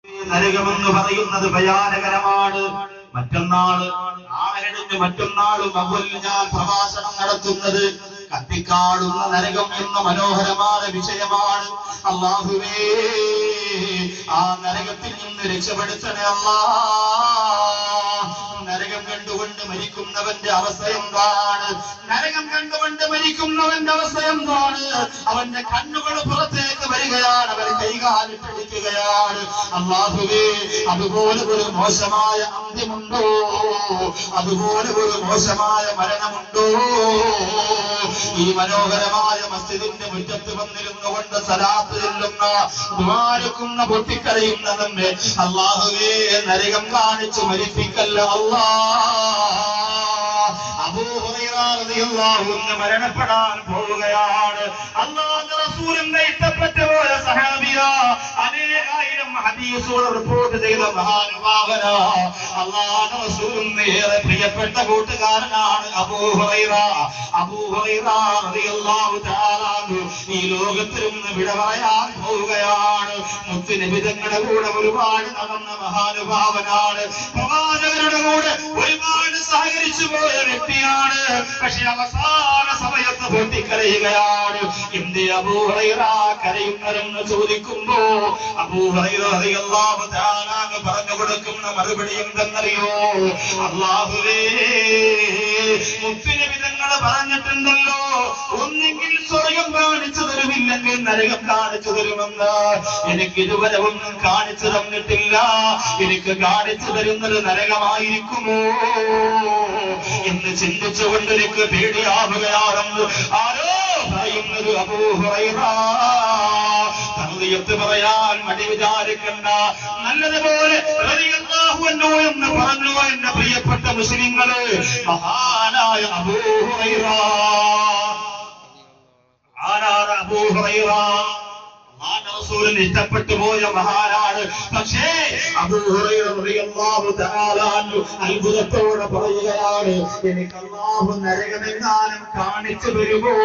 നരകമെന്ന് പറയുന്നത് ഭയാനകരമാണ്. മറ്റന്നാള് നാളെ കഴിഞ്ഞ് മറ്റന്നാളും അവലിൽ ഞാൻ പ്രഭാഷണം നടത്തുന്നത് കത്തിക്കാടുന്ന നരകം എന്ന മനോഹരമായ വിഷയമാണ്. അല്ലാഹുവേ, ആ നരകത്തിൽ നിന്ന് രക്ഷപ്പെടുത്തണേ അല്ലാ. നരകം കണ്ടുകൊണ്ട് മരിക്കുന്നവന്റെ അവസ്ഥ എന്താണ്? നരകം കണ്ടുകൊണ്ട് മരിക്കുന്നവന്റെ അവസ്ഥ എന്താണ്? അവന്റെ കണ്ണുകൾ പുറത്തേക്ക് വരികയാണ്, അവൻ കൈകാലിട്ടടിക്കുകയാണ്. അല്ലാഹുവേ, അതുപോലെ ഒരു മോശമായ അന്ത്യമുണ്ടോ? അതുപോലെ ഒരു മോശമായ മരണമുണ്ടോ? ഈ മനോഹരമായ മസ്ജിദിന്റെ മുറ്റത്ത് വന്നിരുന്നു കൊണ്ട് സലാത്ത് ചെല്ലുന്ന ദുആ പൊട്ടിക്കരയുന്ന നമ്മെ അല്ലാഹുവേ, നരകം കാണിച്ചു മരിപ്പിക്കല്ല അല്ലാ. അബൂ ഹുറൈറ റളിയല്ലാഹു അൻഹു മരണപ്പെടാൻ പോവുകയാണ്. അല്ലാഹുവിന്റെ റസൂലിന്റെ ഇഷ്ടപ്പെട്ട പോലെ സഹാബിയാ, അനേകായിരം ഹദീസുകൾ റിപ്പോർട്ട് ചെയ്ത മഹാനുഭാവനാ, അല്ലാഹുവിന്റെ റസൂലിന് ഏറെ പ്രിയപ്പെട്ട കൂട്ടുകാരനാണ് അബൂ ഹുറൈറ. അബൂ ഹുറൈറ റളിയല്ലാഹു തആല ഈ ലോകത്തിൽ നിന്ന് വിട പറയാൻ പോവുകയാണ്. മുത്തുനബി തങ്ങളുടെ കൂടെ ഒരുപാട് നടന്ന മഹാനുഭാവനാണ്. പ്രവാചകരുടെ കൂടെ ഒരുപാട് സഹകരിച്ചു പോയ വ്യക്തിയാണ്. പക്ഷെ അവസാന സമയത്ത് പൊട്ടിക്കരയുകയാണ്. എന്തേ അബൂ ഹുറൈറ കരയുന്നതെന്ന് ചോദിക്കുമ്പോ അബൂ ഹുറൈറ റളിയല്ലാഹു തആല പറഞ്ഞു കൊടുക്കുന്ന മറുപടി എന്തെന്നറിയോ? അല്ലാഹുവേ, മുത്തുനബി തങ്ങൾ പറഞ്ഞിട്ടുണ്ടല്ലോ, ഒന്നെങ്കിൽ സ്വർഗം കാണിച്ചു തരുമില്ലെങ്കിൽ നരകം കാണിച്ചു തരുമെന്ന്. എനിക്ക് ഇതുവരെ ഒന്നും കാണിച്ചു തന്നിട്ടില്ല. എനിക്ക് കാണിച്ചു തരുന്നത് നരകമായിരിക്കുമോ എന്ന് ചിന്തിച്ചുകൊണ്ട് എനിക്ക് പേടിയാവുകയാണെന്ന് ആരോ പറയുന്നത് അബൂ ഹുറൈറ. തർദിയത്ത് പറയാൻ മടി വിചാരിക്കണ്ട. നല്ലതുപോലെ റളിയല്ലാഹു അൻഹു എന്ന് പറഞ്ഞു എന്റെ പ്രിയപ്പെട്ട മുസ്ലിങ്ങള്. മഹാനായ അബൂ ഹുറൈറ, ആരാണ് അബൂ ഹുറൈറ? റസൂലിന് ഇഷ്ടപ്പെട്ടു പോയ മഹാനാണ്. പക്ഷേ അബൂ ഹുറൈറ റളിയല്ലാഹു തആല അൻഹു അത്ഭുതത്തോടെ പറയുകയാണ്, എനിക്ക് അല്ലാഹു നരകമെങ്ങാനും കാണിച്ചു തരുമോ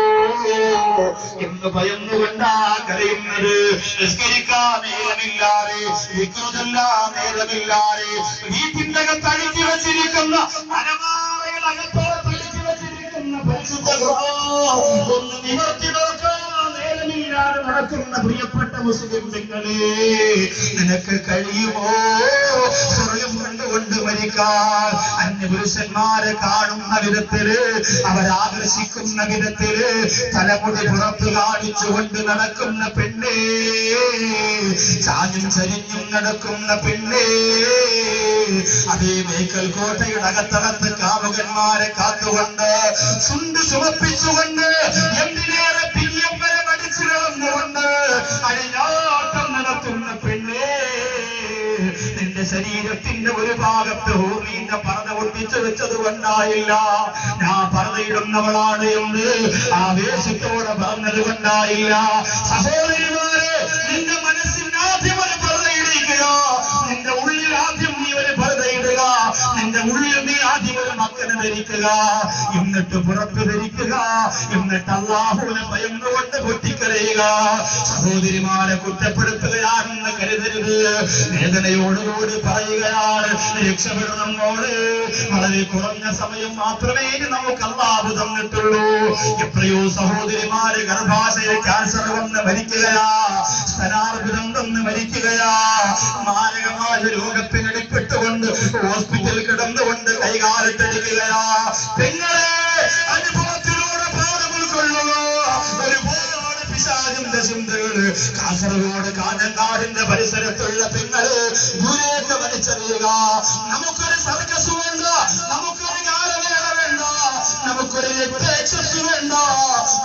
എന്ന് ഭയന്നുകൊണ്ടാ കരയുന്നത്. നിസ്കരിക്കാൻ നേരമില്ലാതെ, ദിക്ർ ചൊല്ലാൻ നേരമില്ലാതെ, വീട്ടിന്റെ അകത്ത് അഴിച്ചു വെച്ചിരിക്കുന്ന അലമാരയുടെ അകത്തോട്ട് അഴിച്ചു വെച്ചിരിക്കുന്ന പരിശുദ്ധ ഖുർആൻ ഒന്ന് നിവർത്തി നോക്കാൻ നേരമില്ലാതെ നടക്കുന്ന പ്രിയപ്പെട്ട മുസ്ലിം പെങ്ങളെ, നിനക്ക് കഴിയുമോ സ്വർഗം കണ്ടുകൊണ്ട് മരിക്കാൻ? അന്യപുരുഷന്മാരെ കാണുന്ന വിധത്തില്, അവരാകർഷിക്കുന്ന വിധത്തില് തലമുടി പുറത്തു കാണിച്ചുകൊണ്ട് നടക്കുന്ന പെണ്ണേ, ചാഞ്ഞും ചരിഞ്ഞും നടക്കുന്ന പെണ്ണേ, അതേ മേക്കൽ കോട്ടയുടെ അകത്തകത്ത് കാമുകന്മാരെ കാത്തുകൊണ്ട് ചുണ്ട് ചുമപ്പിച്ചുകൊണ്ട് എന്തിനേറെ പിരിയമ്പരെ മടിച്ചു കിടന്നുകൊണ്ട് അഴിഞ്ഞാട്ടം നടത്തുന്ന പെണ്ണേ, നിന്റെ ശരീരത്തിന്റെ ഒരു ഭാഗത്ത് ഹൂറിന്റെ പർദ്ദ ഒട്ടിച്ചു വെച്ചത് കൊണ്ടായില്ല, ഞാൻ പർദ്ദയിടുന്നവളാണ് എന്ന് ആവേശത്തോടെ പറഞ്ഞത് കൊണ്ടായില്ല. സഹോദരിമാരെ, നിന്റെ മനസ്സിന് ആദ്യം ഒരു പർദ്ദയിടിക്കുക, നിന്റെ ഉള്ളിൽ ആദ്യം നീ ഒരു പർദ്ദയിടുക, നിന്റെ ഉള്ളിൽ നീ ആദ്യം ഒരു മക്കനെ ധരിക്കുക, എന്നിട്ട് പുറത്ത് ധരിക്കുക, എന്നിട്ട് അല്ലാഹുവിനെ ഭയന്നുകൊണ്ട് പൊട്ടിക്കരയുക. സഹോദരിമാരെ കുറ്റപ്പെടുത്തുകയാണെന്ന് കരുതരുത്. വേദനയോടുകൂടി പറയുകയാണ്, രക്ഷപ്പെടണമെന്നോട് വളരെ കുറഞ്ഞ സമയം മാത്രമേ നമുക്ക് അല്ലാഹു തന്നിട്ടുള്ളൂ. എത്രയോ സഹോദരിമാര് ഗർഭാശയ ക്യാൻസർ വന്ന് മരിക്കുകയാ, സ്തനാർബുദം വന്ന് മരിക്കുകയാ, മാരകമായ രോഗത്തിനടിപ്പെട്ടുകൊണ്ട് ഹോസ്പിറ്റലിൽ കിടന്നുകൊണ്ട് കൈകാലിട്ടടിക്കുകയാ. പെങ്ങളെ, അനുഭവത്തിലൂടെ പാഠം ഉൾക്കൊള്ളുക. ഒരുപാട് പിശാചിന്റെ ചിന്തകള് കാസർഗോഡ് കാഞ്ഞങ്ങാടിന്റെ പരിസരത്തുള്ള പെങ്ങള് ദൂരേക്ക് വലിച്ചെറിയുക. നമുക്കൊരു സർക്കസ് വേണ്ട, നമുക്കൊരു ഗാനമേള വേണ്ട, നമുക്കൊരു രക്തയക്ഷസ് വേണ്ട,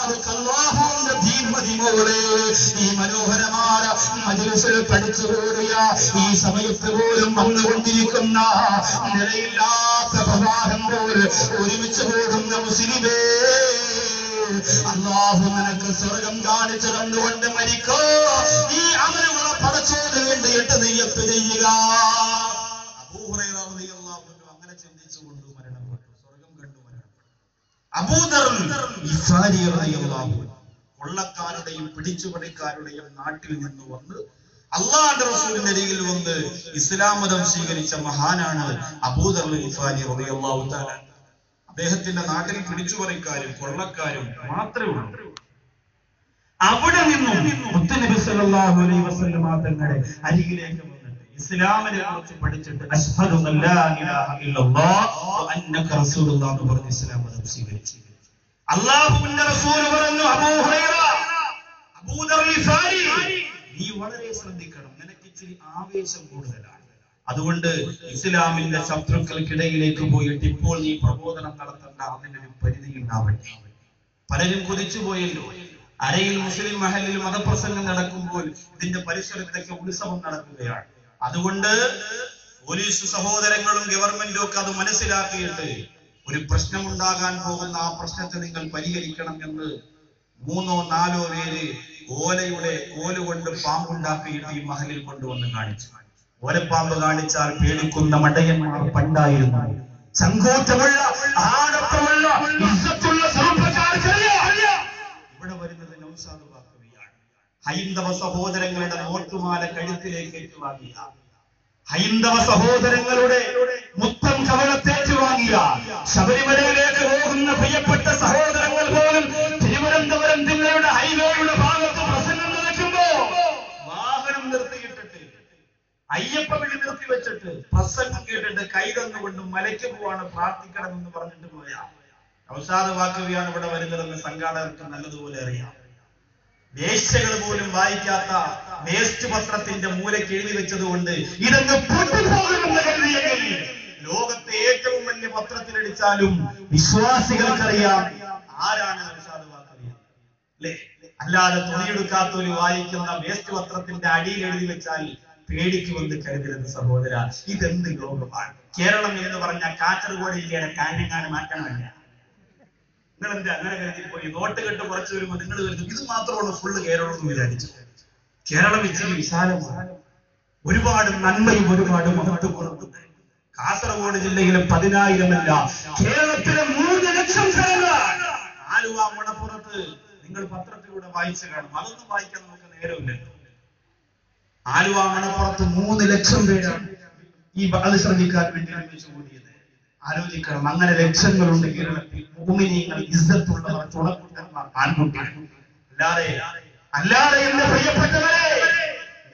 നമുക്ക് അല്ലാഹുവിന്റെ ദീൻ മതി മോളെ. ഈ മനോഹരമായ മജ്‌ലിസിൽ പഠിച്ചു കൂടിയ ഈ സമയത്ത് പോലും വന്നുകൊണ്ടിരിക്കുന്ന നിലയില്ലാത്ത പ്രവാഹം പോലെ ഒരുമിച്ച് കൂടുന്ന മുസ്ലിമേ, അല്ലാഹു നിനക്ക് സ്വർഗം കാണിച്ചു തന്നുകൊണ്ട് മരിക്കോ. ഈ അമലുകളെ പടച്ചോന് വേണ്ടിയിട്ട് നിയ്യത്ത് ചെയ്യുക. അബൂ ഹുറൈറ റളിയല്ലാഹു അൻഹു അങ്ങനെ ചിന്തിച്ചുകൊണ്ട് മരണപ്പെട്ടു, സ്വർഗം കണ്ടു മരണപ്പെട്ടു. അബൂ ദർ ഗിഫാരി റളിയല്ലാഹു അൻഹു കൊള്ളക്കാരുടെയും പിടിച്ചുപണിക്കാരുടെയും നാട്ടിൽ നിന്ന് വന്ന് അള്ളാഹുവിന്റെ റസൂലിന്റെ അരികിൽ വന്ന് ഇസ്ലാം മതം സ്വീകരിച്ച മഹാനാണ് അബൂദർ ഗിഫാരി റളിയല്ലാഹു തആല. അദ്ദേഹത്തിന്റെ നാട്ടിൽ പിടിച്ചുപറിക്കാരും കൊള്ളക്കാരും മാത്രമേ ഉള്ളൂ. അവിടെ നിന്നും മുത്തുനബി സല്ലല്ലാഹു അലൈഹി വസല്ലം തങ്ങളുടെ അരികിലേക്ക് വന്നിട്ട് ഇസ്ലാമിനെ കുറിച്ച് പഠിച്ചിട്ട് അശ്ഹദു അല്ലാ ഇലാഹ ഇല്ലല്ലാഹ് വ അന്നക റസൂലുള്ളാഹ് എന്ന് പറഞ്ഞ് ഇസ്ലാം മതം സ്വീകരിച്ചു. അല്ലാഹുവിന്റെ റസൂൽ പറഞ്ഞു, അബൂ ഹുറൈറ, അബൂദർ ഗിഫാരി, നീ വളരെ ശ്രദ്ധിക്കണം, നിനക്ക് ഇച്ചിരി ആവേശം കൂടുതലാണ്. അതുകൊണ്ട് ഇസ്ലാമിന്റെ ശത്രുക്കൾക്കിടയിലേക്ക് പോയിട്ട് ഇപ്പോൾ നീ പ്രബോധനം നടത്തേണ്ട, അതിനൊരു പരിധി ഉണ്ടാവട്ടെ. പലരും കൊതിച്ചുപോയല്ലോ. അരയിൽ മുസ്ലിം മഹലിൽ മതപ്രസംഗം നടക്കുമ്പോൾ ഇതിന്റെ പരിസരത്തൊക്കെ ഉത്സവം നടക്കുകയാണ്. അതുകൊണ്ട് പോലീസ് സഹോദരങ്ങളും ഗവൺമെന്റും ഒക്കെ അത് മനസ്സിലാക്കിയിട്ട് ഒരു പ്രശ്നമുണ്ടാകാൻ പോകുന്ന ആ പ്രശ്നത്തെ നിങ്ങൾ പരിഹരിക്കണം എന്ന് 3 or 4 പേര് ഓലുകൊണ്ട് പാമ്പുണ്ടാക്കിയിട്ട് ഈ മഹലിൽ കൊണ്ടുവന്ന് കാണിച്ചു. ഓലപ്പാമ്പ് കാണിച്ചാൽ പേടിക്കുന്ന മടയന്മാർ പണ്ടായിരുന്നു. ചങ്കൂറ്റമുള്ള ആടപ്പമുള്ള ഇവിടെ വരുന്നത് നൗസാദ് ബാക്കവിയാണ്. ഹൈന്ദവ സഹോദരങ്ങളുടെ നോട്ടുമാല കഴുത്തിലേക്ക് ഏറ്റുവാങ്ങിയ, ഹൈന്ദവ സഹോദരങ്ങളുടെ മുത്തം കവളത്തേറ്റുവാങ്ങിയ, ശബരിമലയിലേക്ക് പോകുന്ന പ്രിയപ്പെട്ട സഹോദരങ്ങൾ പോലും തിരുവനന്തപുരം ജില്ലയുടെ ഹൈവേയുടെ ഭാഗത്ത് പ്രസംഗം നടക്കുമ്പോ വാഹനം നിർത്തിയിട്ടിട്ട് അയ്യപ്പ വിളി നിർത്തി വെച്ചിട്ട് പ്രസംഗം കേട്ടിട്ട് കൈതന്നുകൊണ്ട് മലയ്ക്ക് പോവാണ്, പ്രാർത്ഥിക്കണം എന്ന് പറഞ്ഞിട്ട് പോയ നൗസാദ് ബാക്കവിയാണ് ഇവിടെ വരുന്നതെന്ന് സംഘാടകർക്ക് നല്ലതുപോലെ അറിയാം. വേശ്യകൾ പോലും വായിക്കാത്ത വേസ്റ്റ് പത്രത്തിന്റെ മൂലയ്ക്ക് എഴുതി വെച്ചത് കൊണ്ട് ഇതൊന്ന് പൊട്ടിപ്പോകുമെന്ന് കരുതിയെങ്കിൽ ലോകത്തെ ഏറ്റവും വലിയ പത്രത്തിലടിച്ചാലും വിശ്വാസികൾക്കറിയാം ആരാണ് നൗസാദ് ബാക്കവി അല്ലേ. അല്ലാതെ തുണിയെടുക്കാത്തൊരു വായിക്കുന്ന വേസ്റ്റ് പത്രത്തിന്റെ അടിയിൽ എഴുതി വെച്ചാൽ പേടിക്കുമെന്ന് കരുതരുത് സഹോദര. ഇതെന്ത് ലോകമാണ്? കേരളം എന്ന് പറഞ്ഞ കാസർഗോഡ് ജില്ലയുടെ കാഞ്ഞങ്ങാട് മാറ്റണമല്ല. നിങ്ങൾ എന്താ അങ്ങനെ കരുതി പോയി? നോട്ട് കെട്ട് കുറച്ച് വരുമ്പോൾ നിങ്ങൾ കരുതും ഇത് മാത്രമാണ് ഫുള്ള് കേരളം എന്ന് വിചാരിച്ചു. കേരളം ഇച്ചിരി വിശാലമാണ്. ഒരുപാട് നന്മയും ഒരുപാട് മഹത്വങ്ങളുണ്ട്. കാസർഗോഡ് ജില്ലയിലെ 10,000 കേരളത്തിലെ 3 ലക്ഷം ജനങ്ങളാണ്. ആലുവ മണപ്പുറത്ത് നിങ്ങൾ പത്രത്തിലൂടെ വായിച്ചു കാണും. അതൊന്നും വായിക്കാൻ നമുക്ക് നേരമില്ല. ആലുവ മണപ്പുറത്ത് 3 ലക്ഷം പേരാണ് ഈ അത് ശ്രദ്ധിക്കാൻ വേണ്ടി ഒരുമിച്ച് കൂടിയത്. ആലോചിക്കണം, അങ്ങനെ ലക്ഷങ്ങളുണ്ട് കേരളത്തിൽ. മുഅ്മിനീങ്ങൾ, ഇസ്സത്തുള്ളവർ, ചുണക്കുട്ടന്മാർ, ആൺകുട്ടികൾ. അല്ലാതെ എന്റെ പ്രിയപ്പെട്ടവരെ,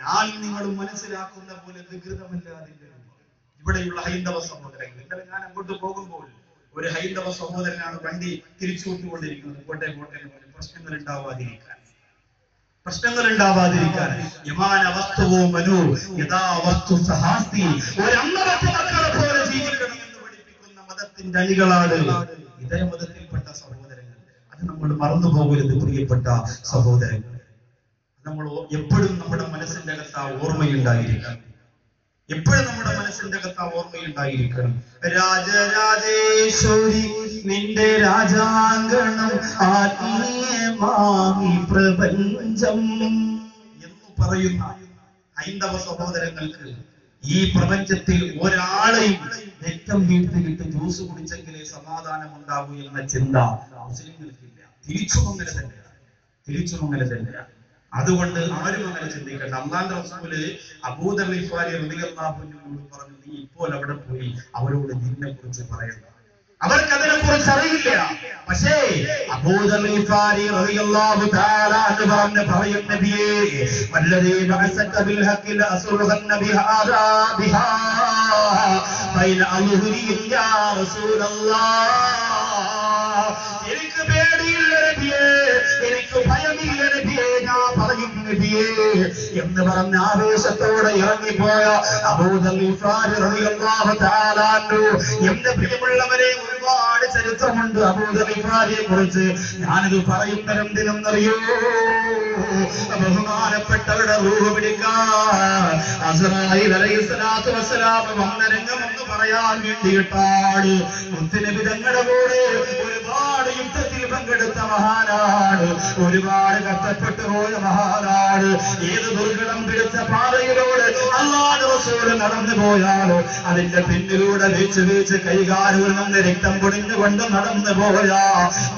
ഞാൻ നിങ്ങൾ മനസ്സിലാക്കുന്ന പോലെ വികൃതമല്ലാതില്ല ഇവിടെയുള്ള ഹൈന്ദവ സഹോദരങ്ങൾ. ഇന്നലെ ഞാൻ അങ്ങോട്ട് പോകുമ്പോൾ ഒരു ഹൈന്ദവ സഹോദരനാണ് വണ്ടി തിരിച്ചുവിട്ടുകൊണ്ടിരിക്കുന്നത്. കോട്ടെ പ്രശ്നങ്ങൾ ഉണ്ടാവാതിരിക്കാൻ യമാന വസ്തുവോ മനു യഥാ വസ്തു സഹാസ്തി, ഒരമ്മത്തെ മക്കളെ പോലെ ജീവിക്കണം എന്ന് പഠിപ്പിക്കുന്ന മതത്തിന്റെ അണികളാണ് ഇതര മതത്തിൽപ്പെട്ട സഹോദരങ്ങൾ. അത് നമ്മൾ മറന്നു പോകരുത് പ്രിയപ്പെട്ട സഹോദരങ്ങൾ. നമ്മൾ എപ്പോഴും നമ്മുടെ മനസ്സിന്റെ അകത്ത് ആ ഓർമ്മയുണ്ടായിരിക്കണം. എപ്പോഴും നമ്മുടെ മനസ്സിന്റെ അകത്ത് ആ ഓർമ്മയുണ്ടായിരിക്കണം. രാജരാജേശ്വരി നിന്റെ രാജാങ്കണം ആത്മീയമാമി പ്രപഞ്ചം എന്ന് പറയുന്ന ഹൈന്ദവ സഹോദരങ്ങൾക്ക് ഈ പ്രപഞ്ചത്തിൽ ഒരാളെയും രക്തം വീഴ്ത്തിയിട്ട് ജ്യൂസ് കുടിച്ചെങ്കിലേ സമാധാനം ഉണ്ടാകൂ എന്ന ചിന്ത മുസ്ലിങ്ങൾക്കില്ല. തിരിച്ചും അങ്ങനെ തന്നെയാണ്. അതുകൊണ്ട് ആരും അങ്ങനെ ചിന്തിക്കണ്ട. അല്ലാഹുവിന്റെ റസൂല് അബൂദർ ഗിഫാരി റളിയല്ലാഹു അൻഹു പറഞ്ഞു, നീ ഇപ്പോൾ അവിടെ പോയി അവരോട് നിന്നെ കുറിച്ച് പറയണ്ട. അവർക്ക് അതിനെ കുറിച്ച് അറിയില്ല. പക്ഷേ അബൂദർ ഗിഫാരി റളിയല്ലാഹു തആല അൻഹു പറയും, നബിയേ വല്ലദീ ബഅസക ബിൽ ഹഖി ലഅസുൽഹന്ന ബിഹാ ബൈന അൽഹുരി യാ റസൂലല്ലാഹ്. എനിക്ക് പേടിയില്ല നബിയേ, എനിക്ക് ഭയമില്ല നബിയേ, ഞാൻ പറയും നബിയേ എന്ന് പറഞ്ഞ ആവേശത്തോടെ ഇറങ്ങിപ്പോയ അബൂദർ ഗിഫാരി റളിയല്ലാഹു തആല അൻഹു. എന്റെ പ്രിയമുള്ളവരെ, ഒരുപാട് ചരിത്രമുണ്ട് അബൂദർ ഗിഫാരിയെ കുറിച്ച്. ഞാനിത് പറയുന്നതെന്തിനെന്നറിയോ? ബഹുമാനപ്പെട്ടവരുടെ റൂഹ് പിടിക്കാൻ അസ്റായീൽ അലൈഹിസ്സലാത്തു വസ്സലാം വന്ന രംഗമെന്ന് പറയാൻ വേണ്ടിയിട്ടാണ്. മുത്തുനബി തങ്ങളുടെ കൂടെ ഒരുപാട് യുദ്ധത്തിൽ പങ്കെടുത്ത മഹാനാണ്, ഒരുപാട് കഷ്ടപ്പെട്ടു പോയ മഹാനാണ്. ഏത് ദുർഘടം പിടിച്ച പാതയിലൂടെ അല്ലാഹുവിന്റെ റസൂൽ നടന്നു പോയാലോ അതിന്റെ പിന്നിലൂടെ വീച്ച് കൈകാലുകളിൽ നിന്ന് രക്തം പൊടിഞ്ഞുകൊണ്ട് നടന്നു പോയ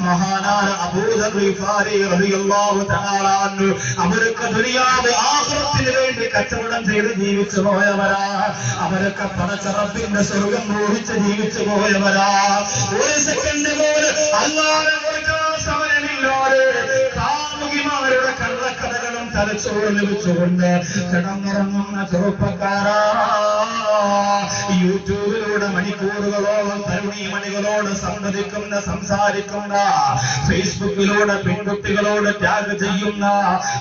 മഹാനാണ് അബൂദർ ഗിഫാരി റളിയല്ലാഹു തആല അൻഹു. അവരൊക്കെ ദുനിയാവ് ആഖിറത്തിന് വേണ്ടി കച്ചവടം ചെയ്ത് ജീവിച്ചു പോയവരാ. അവരൊക്കെ പടച്ചറപ്പിന്റെ സ്വർഗം മോഹിച്ച് ജീവിച്ചു പോയവരാ. ഒരു സെക്കൻഡ് പോലും അല്ലാഹുവിനെ കുറിച്ചുള്ള സമരമില്ലാതെ കാമുകിമാരുടെ കള്ളക്കഥകളും തലച്ചോറിൽ വെച്ചുകൊണ്ട് കിടന്നിറങ്ങുന്ന ചെറുപ്പക്കാരാ. യൂട്യൂബിലൂടെ മണിക്കൂറുകളോളം തരുണീമണികളോട് സംവദിക്കുന്ന, സംസാരിക്കുന്ന, ഫേസ്ബുക്കിലൂടെ പെൺകുട്ടികളോട് ടാഗ് ചെയ്യുന്ന,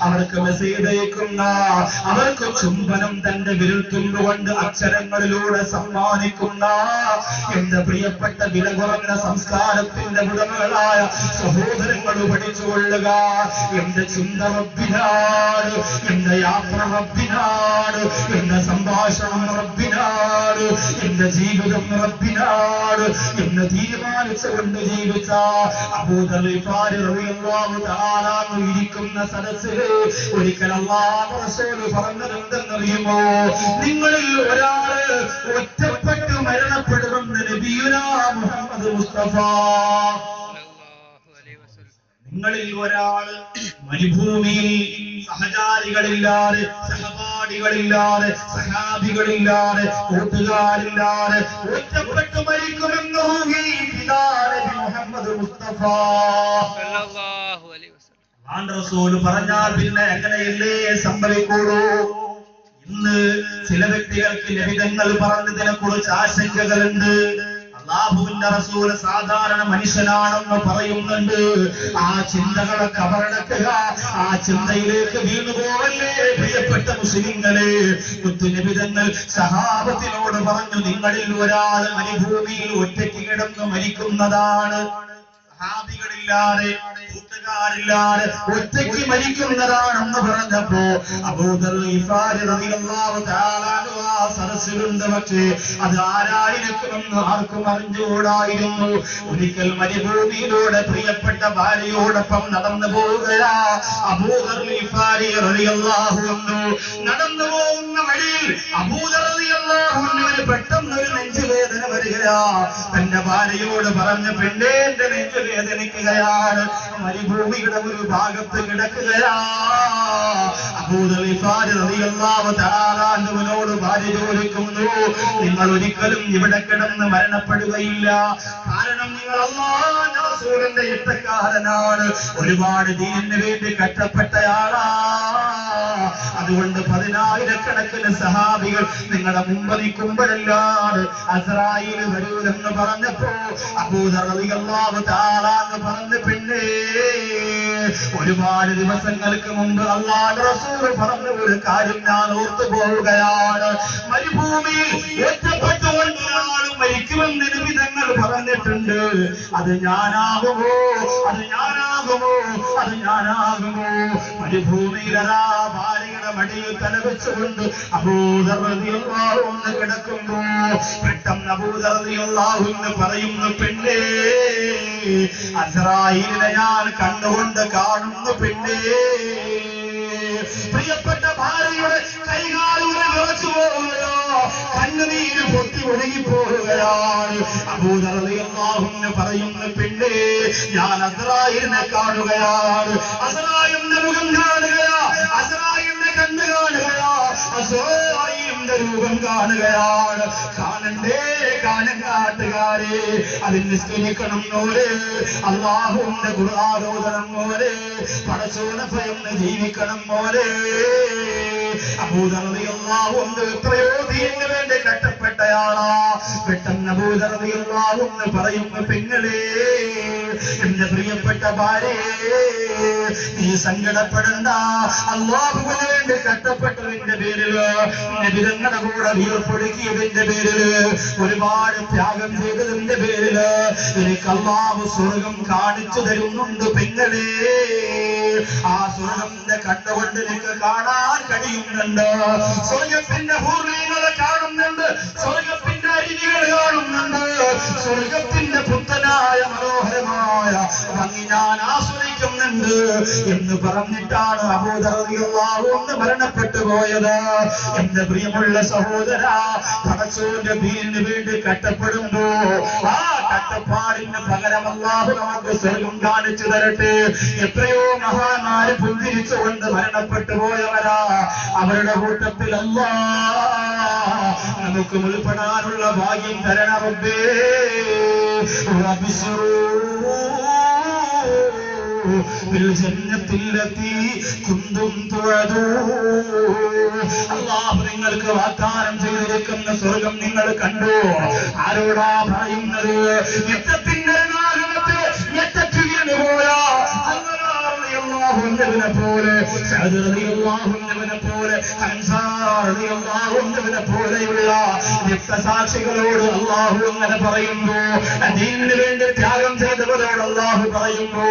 അവർക്ക് മെസ്സേജ് അയക്കുന്ന, അവർക്ക് ചുംബനം തന്റെ വിരൽത്തുണ്ടുകൊണ്ട് അക്ഷരങ്ങളിലൂടെ സമ്മാനിക്കുന്ന എന്റെ പ്രിയപ്പെട്ട വില കുറഞ്ഞ സംസ്കാരത്തിന്റെ ഉടമകളായ സഹോദരങ്ങൾ പഠിച്ചുകൊള്ളുക. എന്റെ ചിന്ത റബ്ബിനാണ്, എന്റെ യാത്ര റബ്ബിനാണ്, എന്റെ സംഭാഷണം റബ്ബിനാണ്, എന്റെ ജീവിതം റബ്ബിനാണ് എന്ന് തീരുമാനിച്ചുകൊണ്ട് ജീവിച്ച അബൂദർ ഗിഫാരി റളിയല്ലാഹു തആല അൻഹു ഇരിക്കുന്ന സദസ്സിൽ ഒരിക്കൽ അല്ലാഹു റസൂൽ പറഞ്ഞതെന്തെന്നറിയുമോ? നിങ്ങളിൽ ഒരാള് ഒറ്റപ്പെട്ട് മരണപ്പെടുമെന്ന് നബിയുനാ മുഹമ്മദ് മുസ്തഫ. നിങ്ങളിൽ ഒരാള് മരുഭൂമിയിൽ സഹചാരികളില്ലാതെ, സഹപാഠികളില്ലാതെ, സഹാബികളില്ലാതെ, കൂട്ടുകാരില്ലാതെ ഒറ്റപ്പെട്ട് മരിക്കുമെന്ന് മുഹമ്മദ് മുസ്തഫ റസൂൽ പറഞ്ഞാൽ പിന്നെ എങ്ങനെയല്ലേ സംഭവിക്കൂടൂ? ഇന്ന് ചില വ്യക്തികൾക്ക് ലഭിതങ്ങൾ പറഞ്ഞതിനെ കുറിച്ച് ആശങ്കകളുണ്ട്. അല്ലാഹുവിന്റെ റസൂൽ സാധാരണ മനുഷ്യനാണെന്ന് പറയുന്നുണ്ട്. ആ ചിന്തകളെ കബറടക്കുക, ആ ചിന്തയിലേക്ക് വീണുപോവല്ലേ പ്രിയപ്പെട്ട മുസ്ലിങ്ങളെ. മുത്തുനബിതങ്ങൾ സഹാബത്തിനോട് പറഞ്ഞു, നിങ്ങളിൽ ഒരാൾ മരുഭൂമിയിൽ ഒറ്റയ്ക്ക് കിടന്ന് മരിക്കുന്നതാണ്. സഹാബികളില്ലാതെ, കൂട്ടുകാരില്ലാതെ ഒറ്റയ്ക്ക് മരിക്കുന്നതാണെന്ന് പറഞ്ഞപ്പോ അബൂദർ ഗിഫാരി റളിയല്ലാഹു തആല അൻഹു ആ സദസ്സിലുണ്ട്. പക്ഷേ അത് ആരായിരിക്കുമെന്ന് ആർക്കും അറിഞ്ഞുകൂടായിരുന്നു. ഒരിക്കൽ മരുഭൂമിയിലൂടെ പ്രിയപ്പെട്ട ഭാര്യയോടൊപ്പം നടന്നു പോവുകയാ അബൂദർ ഗിഫാരി റളിയല്ലാഹു അൻഹു. നടന്നു പോകുന്ന വഴിയിൽ അബൂദർ റളിയല്ലാഹു അൻഹുവിന് പെട്ടെന്നൊരു നെഞ്ചുവേദന വരികയാ. തന്റെ ഭാര്യയോട് പറഞ്ഞു, പെണ്ണേ എന്റെ നെഞ്ചുവേദനിക്കുകയാണ്, മരുഭൂമിയുടെ ഒരു ഭാഗത്ത് കിടക്കുകയാ. അബൂദർ ഗിഫാരി റളിയല്ലാഹു തആല അൻഹുവിനോട് ഭാര്യ ചോദിക്കുന്നു, നിങ്ങൾ ഒരിക്കലും ഇവിടെ കിടന്ന് മരണപ്പെടുകയില്ല. കാരണം നിങ്ങൾ അല്ലാഹുവിന്റെ റസൂലിന്റെ ഇഷ്ടക്കാരനാണ്, ഒരുപാട് ദീനിന് വേണ്ടി കഷ്ടപ്പെട്ടയാളാ. അതുകൊണ്ട് 10,000കണക്കിന് സഹാബികൾ നിങ്ങളുടെ മുമ്പ് നിൽക്കുമ്പോഴല്ലാതെ അസ്രായീൽ വരൂലെന്ന് പറഞ്ഞപ്പോ അബൂദർ റളിയല്ലാഹു തആല പറഞ്ഞു, പിന്നെ ഒരുപാട് ദിവസങ്ങൾക്ക് മുമ്പ് അല്ലാഹുവിന്റെ റസൂൽ പറഞ്ഞ ഒരു കാര്യം ഞാൻ ഓർത്തു പോവുകയാണ്. മരുഭൂമിയിൽ ഒറ്റപ്പെട്ടുകൊണ്ട് ഒരാളും മരിക്കുമെന്ന് നിബിധങ്ങൾ പറഞ്ഞിട്ടുണ്ട്. അത് ഞാനാകുമോ? അത് ഞാനാകുമോ? അത് ഞാനാകുമോ? മരുഭൂമിയിലതാ ഭാര്യയുടെ മടിയിൽ തലവെച്ചുകൊണ്ട് അബൂദർ റളിയല്ലാഹു അൻഹു കിടക്കുമ്പോ പെട്ടെന്ന് അബൂദർ റളിയല്ലാഹു അൻഹു പറയുന്നു, പെണ്ണേ അസ്രായീലിനെ ഞാൻ കണ്ടുകൊണ്ട് കാണുന്നു. പെണ്ണേ പ്രിയപ്പെട്ട ഭാര്യയുടെ കൈകാലുകൾ വിറച്ചു പോവുകയോ, കണ്ണുനീര് പൊട്ടി ഒഴുകി പോവുകയാണ്. അബൂദർ റളിയല്ലാഹു അൻഹു പറയുന്നു, പെണ്ണേ ഞാൻ അസ്രായീലിനെ കാണുകയാണ്, അസ്രായീലിന്റെ മുഖം കാണുകയാ, അസ്രായീലിന്റെ കണ്ണ് കാണുകയാ, അസ്രായീലിന്റെ രൂപം കാണുകയാണ്. കാണണ്ടേ കാനങ്ങാട്ടുകാരെ, അതിൽ നിസ്കരിക്കണം പോലെ, അല്ലാഹുവിന്റെ ഖുർആൻ ഓതണം പോലെ, പടച്ചോനെ ഭയന്ന് ജീവിക്കണം പോലെ. അബൂദർ റളിയല്ലാഹു അൻഹു എത്രയോ ദീനിന് വേണ്ടി കഷ്ടപ്പെട്ടയാളാ. പെട്ടെന്ന് അബൂദർ റളിയല്ലാഹു അൻഹു പറയുന്നു, പെങ്ങളെ എന്റെ പ്രിയപ്പെട്ട ഭാര്യയെ നീ സങ്കടപ്പെടണ്ട. അല്ലാഹുവിന് വേണ്ടി കഷ്ടപ്പെട്ടതിന്റെ പേരില്, നബിതങ്ങളുടെ കൂടെ വീർപ്പൊടുക്കിയതിന്റെ പേരില്, ഒരുപാട് ത്യാഗം ചെയ്തതിന്റെ പേരില് എനിക്ക് അല്ലാഹു സ്വർഗം കാണിച്ചു തരുന്നുണ്ട്. പെങ്ങളെ ആ സ്വർഗത്തിന്റെ കണ്ടുകൊണ്ട് എനിക്ക് കാണാൻ കഴിയുന്നുണ്ട്, സ്വർഗത്തിന്റെ പൂർണ്ണങ്ങളെ കാണുന്നുണ്ട്, സ്വർഗത്തിന്റെ അരികിൽ മിന്നികൾ കാണുന്നുണ്ട്. സ്വർഗത്തിന്റെ പുത്തനായ മനോഹരമായ ഭംഗി ഞാൻ ആസ്വദിക്കുന്നുണ്ട് എന്ന് പറഞ്ഞിട്ടാണ് അബൂ ദർ റളിയല്ലാഹു അൻഹു മരണപ്പെട്ടു പോയത്. എന്റെ പ്രിയമുള്ള സഹോദര, പടച്ചോന്റെ ദീനിന് വേണ്ടി കഷ്ടപ്പെടുമ്പോ ആ കഷ്ടപ്പാടിന് പകരം അല്ലാഹു നമുക്ക് സ്വർഗം കാണിച്ചു തരട്ടെ. എത്രയോ മഹാന്മാര് പുഞ്ചിരിച്ചുകൊണ്ട് മരണപ്പെട്ടു പോയവരാ. അവരുടെ കൂട്ടത്തിൽ അല്ലാഹ് നമുക്ക് ഉൾപ്പെടാനുള്ള ഭാഗ്യം തരണ റബ്ബേ. അല്ലാഹു നിങ്ങൾക്ക് വാഗ്ദാനം ചെയ്തിരിക്കുന്ന സ്വർഗം നിങ്ങൾ കണ്ടു. ആരോടാ പറയുന്നത്? യുദ്ധത്തിന്റെ പോലെയുള്ള രക്തസാക്ഷികളോട് അല്ലാഹു അങ്ങനെ പറയുന്നു. ദീനിന് വേണ്ടി ത്യാഗം ചെയ്തവരോട് അല്ലാഹു പറയുന്നു.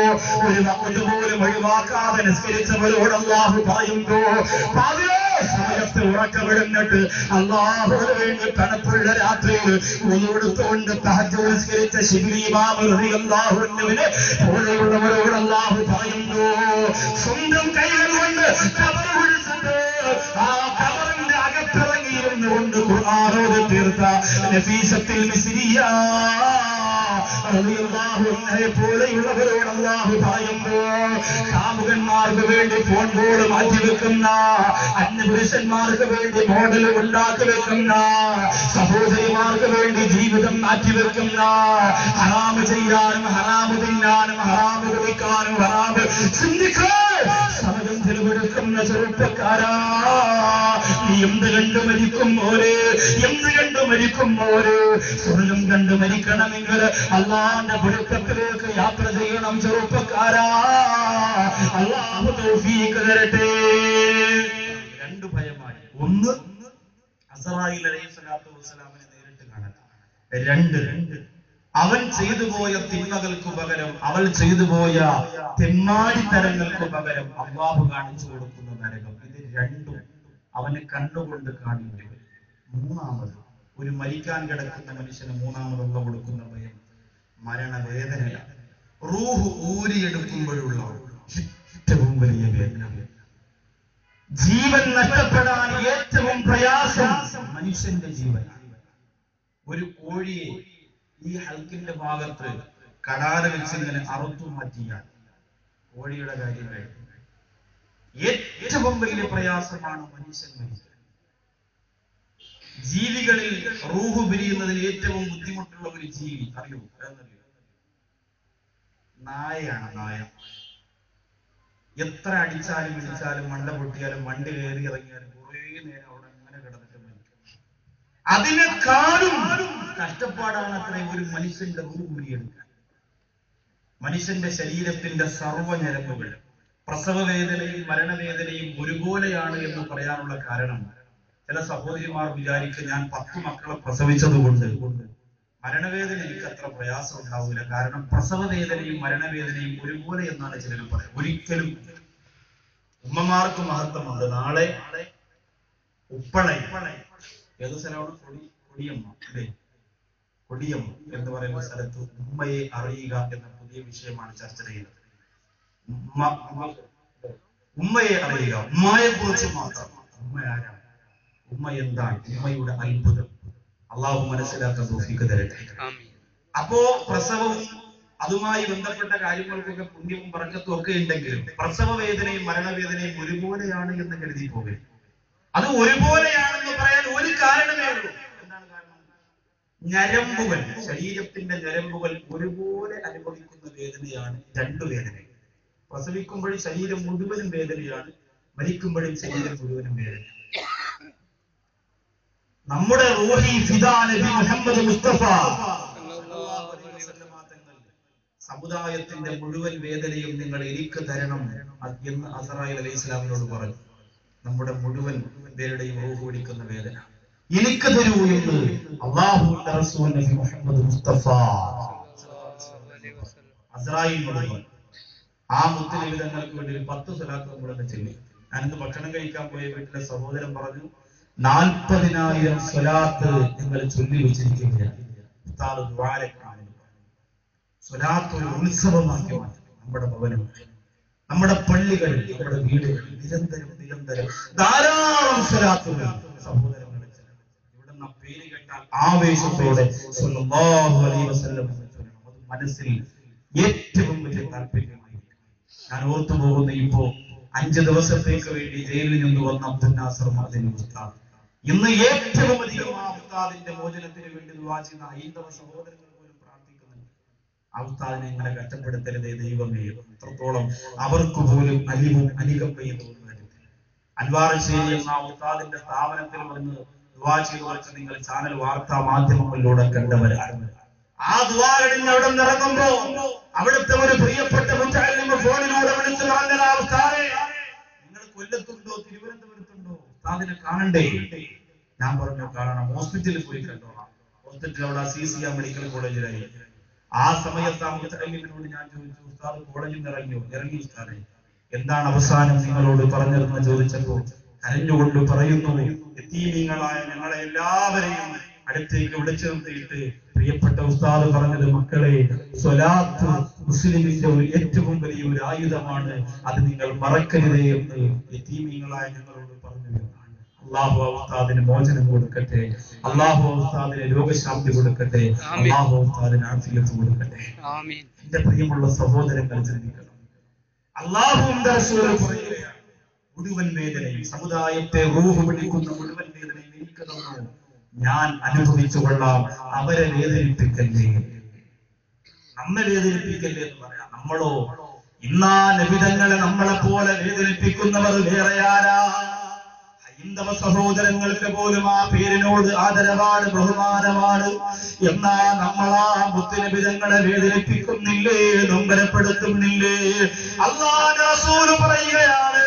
ഒരു വഖ്ത് പോലും ഒഴിവാക്കാതെ നിസ്കരിച്ചവരോട് അല്ലാഹു പറയുന്നു. സമയത്ത് ഉറക്കമിടുന്നിട്ട് അല്ലാഹുവിന് വേണ്ടി തണുപ്പുള്ള രാത്രിയിൽ ഉടുത്തുകൊണ്ട് തഹജ്ജുദ് നിസ്കരിച്ച ശിബ്ലി ഇമാം റളിയല്ലാഹു അൻഹുവിനെ പോലെയുള്ളവരോട് അല്ലാഹു പറയുന്നു. സ്വന്തം കൈകൾ കൊണ്ട് ഖബർ കുഴിച്ചിട്ട് ആ ഖബറിന്റെ അകത്തിറങ്ങിയിരുന്നു കൊണ്ട് ഖുർആൻ ഓതി തീർത്ത നഫീസത്തുൽ മിസ്രിയ റളിയല്ലാഹു അൻഹയെ പോലെയുള്ളവരോട് അല്ലാഹു പറയുന്നു. കാമുകന്മാർക്ക് വേണ്ടി ഫോൺ കോൾ മാറ്റിവെക്കുന്ന, അന്യപുരുഷന്മാർക്ക് വേണ്ടി മോഡൽ ഉണ്ടാക്കി വെക്കുന്ന, സഹോദരിമാർക്ക് വേണ്ടി ജീവിതം മാറ്റിവെക്കുന്ന, ഹറാമ് ചെയ്യാനും ഹറാമ് തിന്നാനും ഹറാമ് കുടിക്കാനും ഹറാമ് ചിന്തിക്കാൻ സമയം ചെലവെടുക്കുന്ന ചെറുപ്പക്കാരാ, നീ എന്ത് കണ്ടു മരിക്കും മോരെ? എന്ത് കണ്ടു മരിക്കും മോരെ? സ്വർണം കണ്ടു മരിക്കണമെങ്കിൽ അല്ലാഹുവിന്റെ പൊരുത്തത്തിലേക്ക് യാത്ര ചെയ്യണം ചെറുപ്പക്കാരാ. അല്ലാഹു തൗഫീഖ് തരട്ടെ. രണ്ട് ഭയമായി. ഒന്ന്, അസ്റായീൽ അലൈഹിസ്സലാത്തു വസ്സലാമിനെ നേരിട്ട് കാണാൻ. രണ്ട്, അവൻ ചെയ്തു പോയ തിന്മകൾക്ക് പകരം, അവൾ ചെയ്തു പോയ തെമ്മാടിത്തരങ്ങൾക്ക് പകരം അല്ലാഹു കാണിച്ചു കൊടുക്കുന്ന നരകം. ഇത് രണ്ടും അവന് കണ്ടുകൊണ്ട് കാണേണ്ടി വരും. മൂന്നാമത്, ഒരു മരിക്കാൻ കിടക്കുന്ന മനുഷ്യന് മൂന്നാമതുള്ള കൊടുക്കുന്ന ഭയം മരണവേദനയാണ്. റൂഹ് ഊരിയെടുക്കുമ്പോഴുള്ള ഏറ്റവും വലിയ വേദന. ജീവൻ നഷ്ടപ്പെടാൻ ഏറ്റവും പ്രയാസം മനുഷ്യന്റെ ജീവൻ. ഒരു കോഴിയെ ഈ ഹൽക്കിന്റെ ഭാഗത്ത് കടാര വെച്ചിങ്ങനെ അറുത്തു മാറ്റിയാൽ കോഴിയുടെ കാര്യം കഴിഞ്ഞു. ഏറ്റവും വലിയ പ്രയാസമാണ് മനുഷ്യൻ മരിക്കാൻ. ജീവികളിൽ റൂഹ് പിരിയുന്നതിൽ ഏറ്റവും ബുദ്ധിമുട്ടുള്ള ഒരു ജീവി അറിയോ? നായയാണ്. നായ എത്ര അടിച്ചാലും ഇടിച്ചാലും മണ്ട പൊട്ടിയാലും വണ്ടി കയറി ഇറങ്ങിയാലും കുറേ നേരം അവിടെ അങ്ങനെ കിടന്നിട്ട് മരിക്കും. അതിനെക്കാളും കഷ്ടപ്പാടാണ് അത്ര ഒരു മനുഷ്യന്റെ റൂഹ് പിരിയെടുക്കാൻ. മനുഷ്യന്റെ ശരീരത്തിന്റെ സർവ്വ ഞരമ്പുകൾ പ്രസവവേദനയും മരണവേദനയും ഒരുപോലെയാണ് എന്ന് പറയാനുള്ള കാരണം, ചില സഹോദരിമാർ വിചാരിക്കും ഞാൻ 10 മക്കളെ പ്രസവിച്ചതുകൊണ്ട് മരണവേദന എനിക്ക് അത്ര പ്രയാസം ഉണ്ടാവില്ല, കാരണം പ്രസവവേദനയും മരണവേദനയും ഒരുപോലെ എന്നാണ് ചിലർ പറയുന്നത്. ഒരിക്കലും. ഉമ്മമാർക്ക് മഹത്വമുണ്ട്. നാളെ ഉപ്പള, ഏത് സ്ഥലമാണ്? കൊടിയമ്മ അല്ലേ? കൊടിയമ്മ എന്ന് പറയുന്ന സ്ഥലത്ത് ഉമ്മയെ അറിയുക എന്ന പുതിയ വിഷയമാണ് ചർച്ച ചെയ്യുന്നത്. ഉമ്മയെ അറിയുക, ഉമ്മയെ കുറിച്ച് മാത്രം. ഉമ്മ ആരാണ്? ഉമ്മ എന്താണ്? ഉമ്മയുടെ അത്ഭുതം അള്ളാഹു മനസ്സിലാക്കാൻ തൗഫീഖ് തരട്ടെ. അപ്പോ പ്രസവവും അതുമായി ബന്ധപ്പെട്ട കാര്യങ്ങൾക്കൊക്കെ പുണ്യവും ബറക്കത്തും ഒക്കെ ഉണ്ടെങ്കിലും പ്രസവ വേദനയും മരണവേദനയും ഒരുപോലെയാണ് എന്ന് കരുതി പോകരുത്. അത് ഒരുപോലെയാണെന്ന് പറയാൻ ഒരു കാരണമേ ഉള്ളൂ. എന്താണ് കാരണം? ഞരമ്പുകൾ, ശരീരത്തിന്റെ ഞരമ്പുകൾ ഒരുപോലെ അനുഭവിക്കുന്ന വേദനയാണ് രണ്ടു വേദനകൾ. പ്രസവിക്കുമ്പോഴും ശരീരം മുഴുവനും വേദനയാണ്, മരിക്കുമ്പോഴും ശരീരം മുഴുവനും വേദന. നമ്മുടെ റൂഹി ഫിദാ നബി മുഹമ്മദ് മുസ്തഫ സമുദായത്തിന്റെ മുഴുവൻ വേദനയും നിങ്ങൾ എനിക്ക് തരണം എന്ന് അസ്റായീൽ അലൈഹിസ്സലാമിനോട് പറഞ്ഞു. നമ്മുടെ മുഴുവൻ പേരുടെയും റൂഹ് പിടിക്കുന്ന വേദന എനിക്ക് തരൂ എന്ന് അല്ലാഹുവിന്റെ റസൂൽ നബി മുഹമ്മദ് മുസ്തഫ അസ്റായീലിനോട് പറഞ്ഞു. ആ മുത്തനബി തങ്ങൾക്ക് വേണ്ടി 10 സ്വലാത്ത് നമ്മളൊക്കെ ചൊല്ലി. ഞാനിന്ന് ഭക്ഷണം കഴിക്കാൻ പോയ വീട്ടിലെ സഹോദരൻ പറഞ്ഞു, 40,000 സ്വലാത്ത് നിങ്ങൾ ചൊല്ലി വെച്ചിരിക്കുകയാണ്. സ്വലാത്ത് ഒരു ഉത്സവമാക്കി മാറ്റി നമ്മുടെ ഭവനം, നമ്മുടെ പള്ളികൾ, നമ്മുടെ വീടുകൾ നിരന്തരം ധാരാളം സ്വലാത്തുകൾ സഹോദരങ്ങളെ ഇവിടെ നാം പേര് കേട്ടാൽ ആവേശത്തോടെ സ്വല്ലല്ലാഹു അലൈഹി വസല്ലം അത് മനസ്സിൽ ഏറ്റവും വലിയ താല്പര്യമായിരിക്കും. ഞാൻ ഓർത്തു പോകുന്ന ഇപ്പോ 5 ദിവസത്തേക്ക് വേണ്ടി ജയിലിൽ നിന്ന് വന്ന അബ്ദുൽ നാസർ മഅദനി ഉസ്താദ് ഇന്ന് ഏറ്റവും അധികം ആ ഉസ്താദിന്റെ മോചനത്തിന് വേണ്ടി ദുആ ചെയ്യുന്ന ഹൈന്ദവ സഹോദരങ്ങൾ പോലും പ്രാർത്ഥിക്കുന്നുണ്ട്. ആ ഉസ്താദിനെ ഇങ്ങനെ കഷ്ടപ്പെടുത്തരുതേ ദൈവമേ. അത്രത്തോളം അവർക്ക് പോലും അലിവും അനുകമ്പയും തോന്നുന്നത്. അൻവാറശ്ശേരി എന്ന ഉസ്താദിന്റെ സ്ഥാപനത്തിൽ വന്ന് ദുആ ചെയ്തവർക്ക് നിങ്ങൾ ചാനൽ വാർത്താ മാധ്യമങ്ങളിലൂടെ കണ്ടവരാണ്. ആ ദുആ കഴിഞ്ഞ് അവിടെ നിറങ്ങുമ്പോ അവിടുത്തെ ഒരു പ്രിയപ്പെട്ട മുത്തഅല്ലിം ഫോണിലൂടെ വിളിച്ചു പറഞ്ഞ ഉസ്താദേ, നിങ്ങൾ കൊല്ലത്തുണ്ടോ തിരുവനന്തപുരത്തുണ്ടോ, ഉസ്താദിനെ കാണണ്ടേ? ഞാൻ പറഞ്ഞു കാണണം, ഹോസ്പിറ്റലിൽ പോയി കണ്ടോളാം. ഹോസ്പിറ്റൽ അവിടെ CCR മെഡിക്കൽ കോളേജിലായി. ആ സമയത്ത് ആ മുത്തഅല്ലിമിനോട് ഞാൻ ചോദിച്ചു, ഉസ്താദ് കോളേജിൽ നിന്ന് ഇറങ്ങി ഉസ്താദേ, എന്താണ് അവസാനം നിങ്ങളോട് പറഞ്ഞതെന്ന് ചോദിച്ചപ്പോൾ കരഞ്ഞുകൊണ്ട് പറയുന്നു, യതീമീങ്ങളായ ഞങ്ങളെ എല്ലാവരെയും അടുത്തേക്ക് വിളിച്ചു നിർത്തിയിട്ട് പ്രിയപ്പെട്ട ഉസ്താദ് പറഞ്ഞത്, മക്കളെ സ്വലാത്ത് മുസ്ലിമിന്റെ ഒരു ഏറ്റവും വലിയ ഒരു ആയുധമാണ്, അത് നിങ്ങൾ മറക്കരുതേ എന്ന് യതീമീങ്ങളായ ഞങ്ങളോട് പറഞ്ഞു. അല്ലാഹു ഉസ്താദിന് മോചനം കൊടുക്കട്ടെ, അല്ലാഹു ഉസ്താദിന് രോഗശാന്തി കൊടുക്കട്ടെ, അല്ലാഹു ഉസ്താദിന് ആഫിയത്ത് കൊടുക്കട്ടെ. ആമീൻ. എന്റെ പ്രിയമുള്ള സഹോദരങ്ങൾ ചിന്തിക്കണം, അല്ലാഹുവിന്റെ റസൂൽ പറയുകയാണ്, മുഴുവൻ വേദനയും സമുദായത്തെ റൂഹ് പിടിക്കുന്ന മുഴുവൻ വേദനയും എനിക്ക് തന്നു, ഞാൻ അനുഭവിച്ചു കൊള്ളാം, അവരെ വേദനിപ്പിക്കല്ലേ, നമ്മെ വേദനിപ്പിക്കല്ലേ എന്ന് പറയാം. നമ്മളോ ഇന്നാ നബിതങ്ങളെ നമ്മളെ പോലെ വേദനിപ്പിക്കുന്നവർ വേറെ ആരാ? ഹൈന്ദവ സഹോദരങ്ങൾക്ക് പോലും ആ പേരിനോട് ആദരവാണ്, ബഹുമാനമാണ്. എന്നാ നമ്മളാ മുത്തുനബിതങ്ങളെ വേദനിപ്പിക്കുന്നില്ലേ, നൊമ്പരപ്പെടുത്തുന്നില്ലേ? അല്ലാഹുവിന്റെ റസൂൽ പറയുകയാണ്,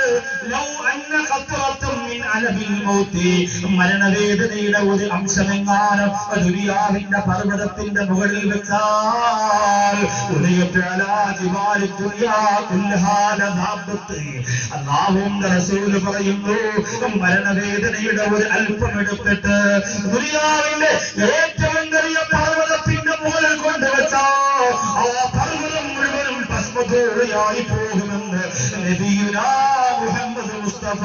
ലൗ അന്ന ഖത്റത്തും മിൻ അലബിൽ മൗതി, മരണവേദനയുടെ ഒരു അംശമെങ്ങാനും ദുനിയാവിന്റെ പർവ്വതത്തിന്റെ മുകളിൽ വെച്ചാൽ അല്ലാഹുവിന്റെ റസൂൽ പറയുന്നു, മരണവേദനയുടെ ഒരു അല്പം എടുത്തിട്ട് ദുനിയാവിന്റെ ഏറ്റവും വലിയ പർവ്വതത്തിന്റെ മുകളിൽ കൊണ്ടുവച്ചാൽ ആ പർവ്വതം മുഴുവനും ഭസ്മധൂളിയായി പോകുമെന്ന് നബിയുനാ മുഹമ്മദ് മുസ്തഫ.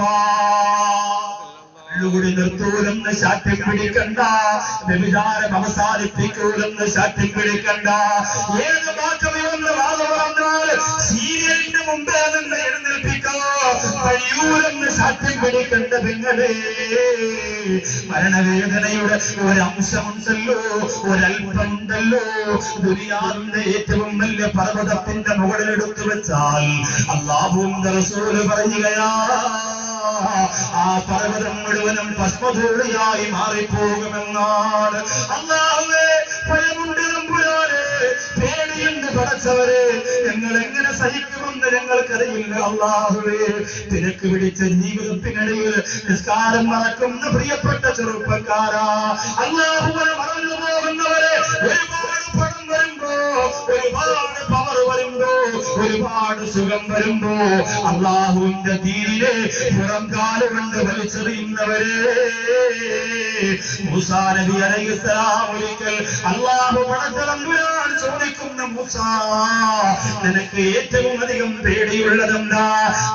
ൂടി നിർത്തൂലെന്ന് ശാഠ്യം പിടിക്കണ്ട, വ്യഭിചാരം അവസാനിപ്പിക്കൂലെന്ന് ശാഠ്യം പിടിക്കണ്ട. ഏത് മാറ്റമെന്ന് വാദം പറഞ്ഞാൽ സീരിയലിന്റെ മുമ്പേ നിന്ന് എഴുന്നേൽപ്പിക്കൂലെന്ന് ശാഠ്യം പിടിക്കണ്ട. പെങ്ങളെ, മരണവേദനയുടെ ഒരംശമുണ്ടല്ലോ, ഒരൽപ്പമുണ്ടല്ലോ, ദുനിയാവിന്റെ ഏറ്റവും വലിയ പർവ്വതത്തിന്റെ മുകളിൽ എടുത്തു വെച്ചാൽ അല്ലാഹുവിന്റെ റസൂൽ പറയുകയാ, ആ പർവ്വതം മുഴുവനും ഭസ്മധൂളിയായി മാറിപ്പോകുമെന്നാണ്. അല്ലാഹുവേ, ഭയമുണ്ട് നമ്പുരാനെ, പേടിയുണ്ട് പടച്ചവരെ, ഞങ്ങൾ എങ്ങനെ സഹിക്കുമെന്ന് ഞങ്ങൾക്കറിയില്ല. അല്ലാഹുവേ, തിരക്ക് പിടിച്ച ജീവിതത്തിനിടയിൽ നിസ്കാരം മറക്കുന്ന പ്രിയപ്പെട്ട ചെറുപ്പക്കാരാ, അല്ലാഹുവിനെ മറന്നു പോകുന്നവരെ, ഒരുപാട് പണം വരുമ്പോ, ഒരുപാട് പവർ വരുമ്പോ, ഒരുപാട് സുഖം വരുമ്പോ അല്ലാഹുവിന്റെ ദീനിനെ പുറംകാലുകൊണ്ട് വലിച്ചെറിയുന്നവരെ. മൂസാ നബി അലൈഹിസ്സലാം ഒരിക്കൽ അല്ലാഹു പടച്ചതമ്പുരാൻ ചോദിക്കുന്ന, മൂസാ, നിനക്ക് ഏറ്റവും അധികം പേടിയുള്ളതെന്താ?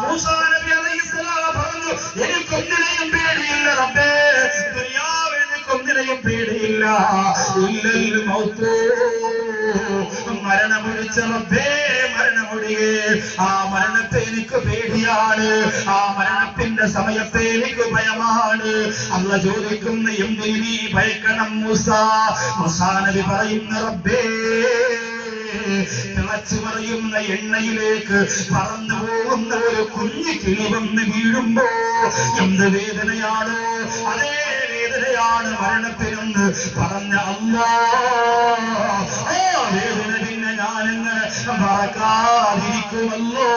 മൂസാ നബി അലൈഹിസ്സലാം പറഞ്ഞു, എനിക്കൊന്നിനെയും പേടിയില്ല റബ്ബേ, ദുനിയാവ് എനിക്കൊന്നിനെയും പേടിയില്ല, ഇല്ലൽ മൗത്ത്, മരണമൊഴിച്ച റബ്ബേ, മരണമൊഴികെ ആ മരണത്തെ എനിക്ക് പേടിയാണ്, ആ മരണത്തിന്റെ സമയത്തെ എനിക്ക് ഭയമാണ്. അല്ലാഹു ചോദിക്കുന്ന, എന്തിന് നീ ഭയക്കണം മൂസാ? മൂസാ നബി പറയുന്ന, റബ്ബേ, തിളച്ചു മറിയുന്ന എണ്ണയിലേക്ക് പറന്നു പോകുന്ന ഒരു കുഞ്ഞു കിളി വന്ന് വീഴുമ്പോ എന്ത് വേദനയാണോ, അതേ വേദനയാണ് മരണത്തിനെന്ന് പറഞ്ഞ അല്ലാഹ്. ആ വേദന പിന്നെ ഞാനിങ്ങനെ മറക്കാതിരിക്കുമല്ലോ.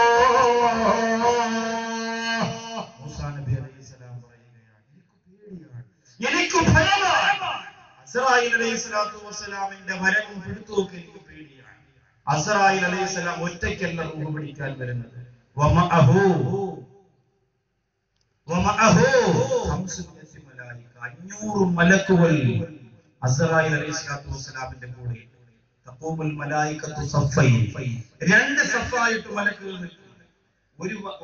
മൂസാ നബി അലൈഹിസ്സലാം പറയുകയാണ്, എനിക്ക് ഭയമാണ്. അസ്റായീൽ അലൈഹിസ്സലാത്തു വസ്സലാമിന്റെ മരണം പിടിത്തോക്ക് എനിക്ക് പേടിയാണ്. അസ്റായീൽ അലൈഹിസ്സലാം ഒറ്റയ്ക്കല്ല റൂഹ് പിടിക്കാൻ വരുന്നത്. വമഅഹു 500 മലായിക, 500 മലക്കുകൾ അസ്റായീൽ അലൈഹിസ്സലാത്തു വസ്സലാമിന്റെ കൂടെ. തഖൂമുൽ മലായികത്തു സഫൈൻ, 2 സഫായിട്ട് മലക്കുകൾ നിൽക്കും.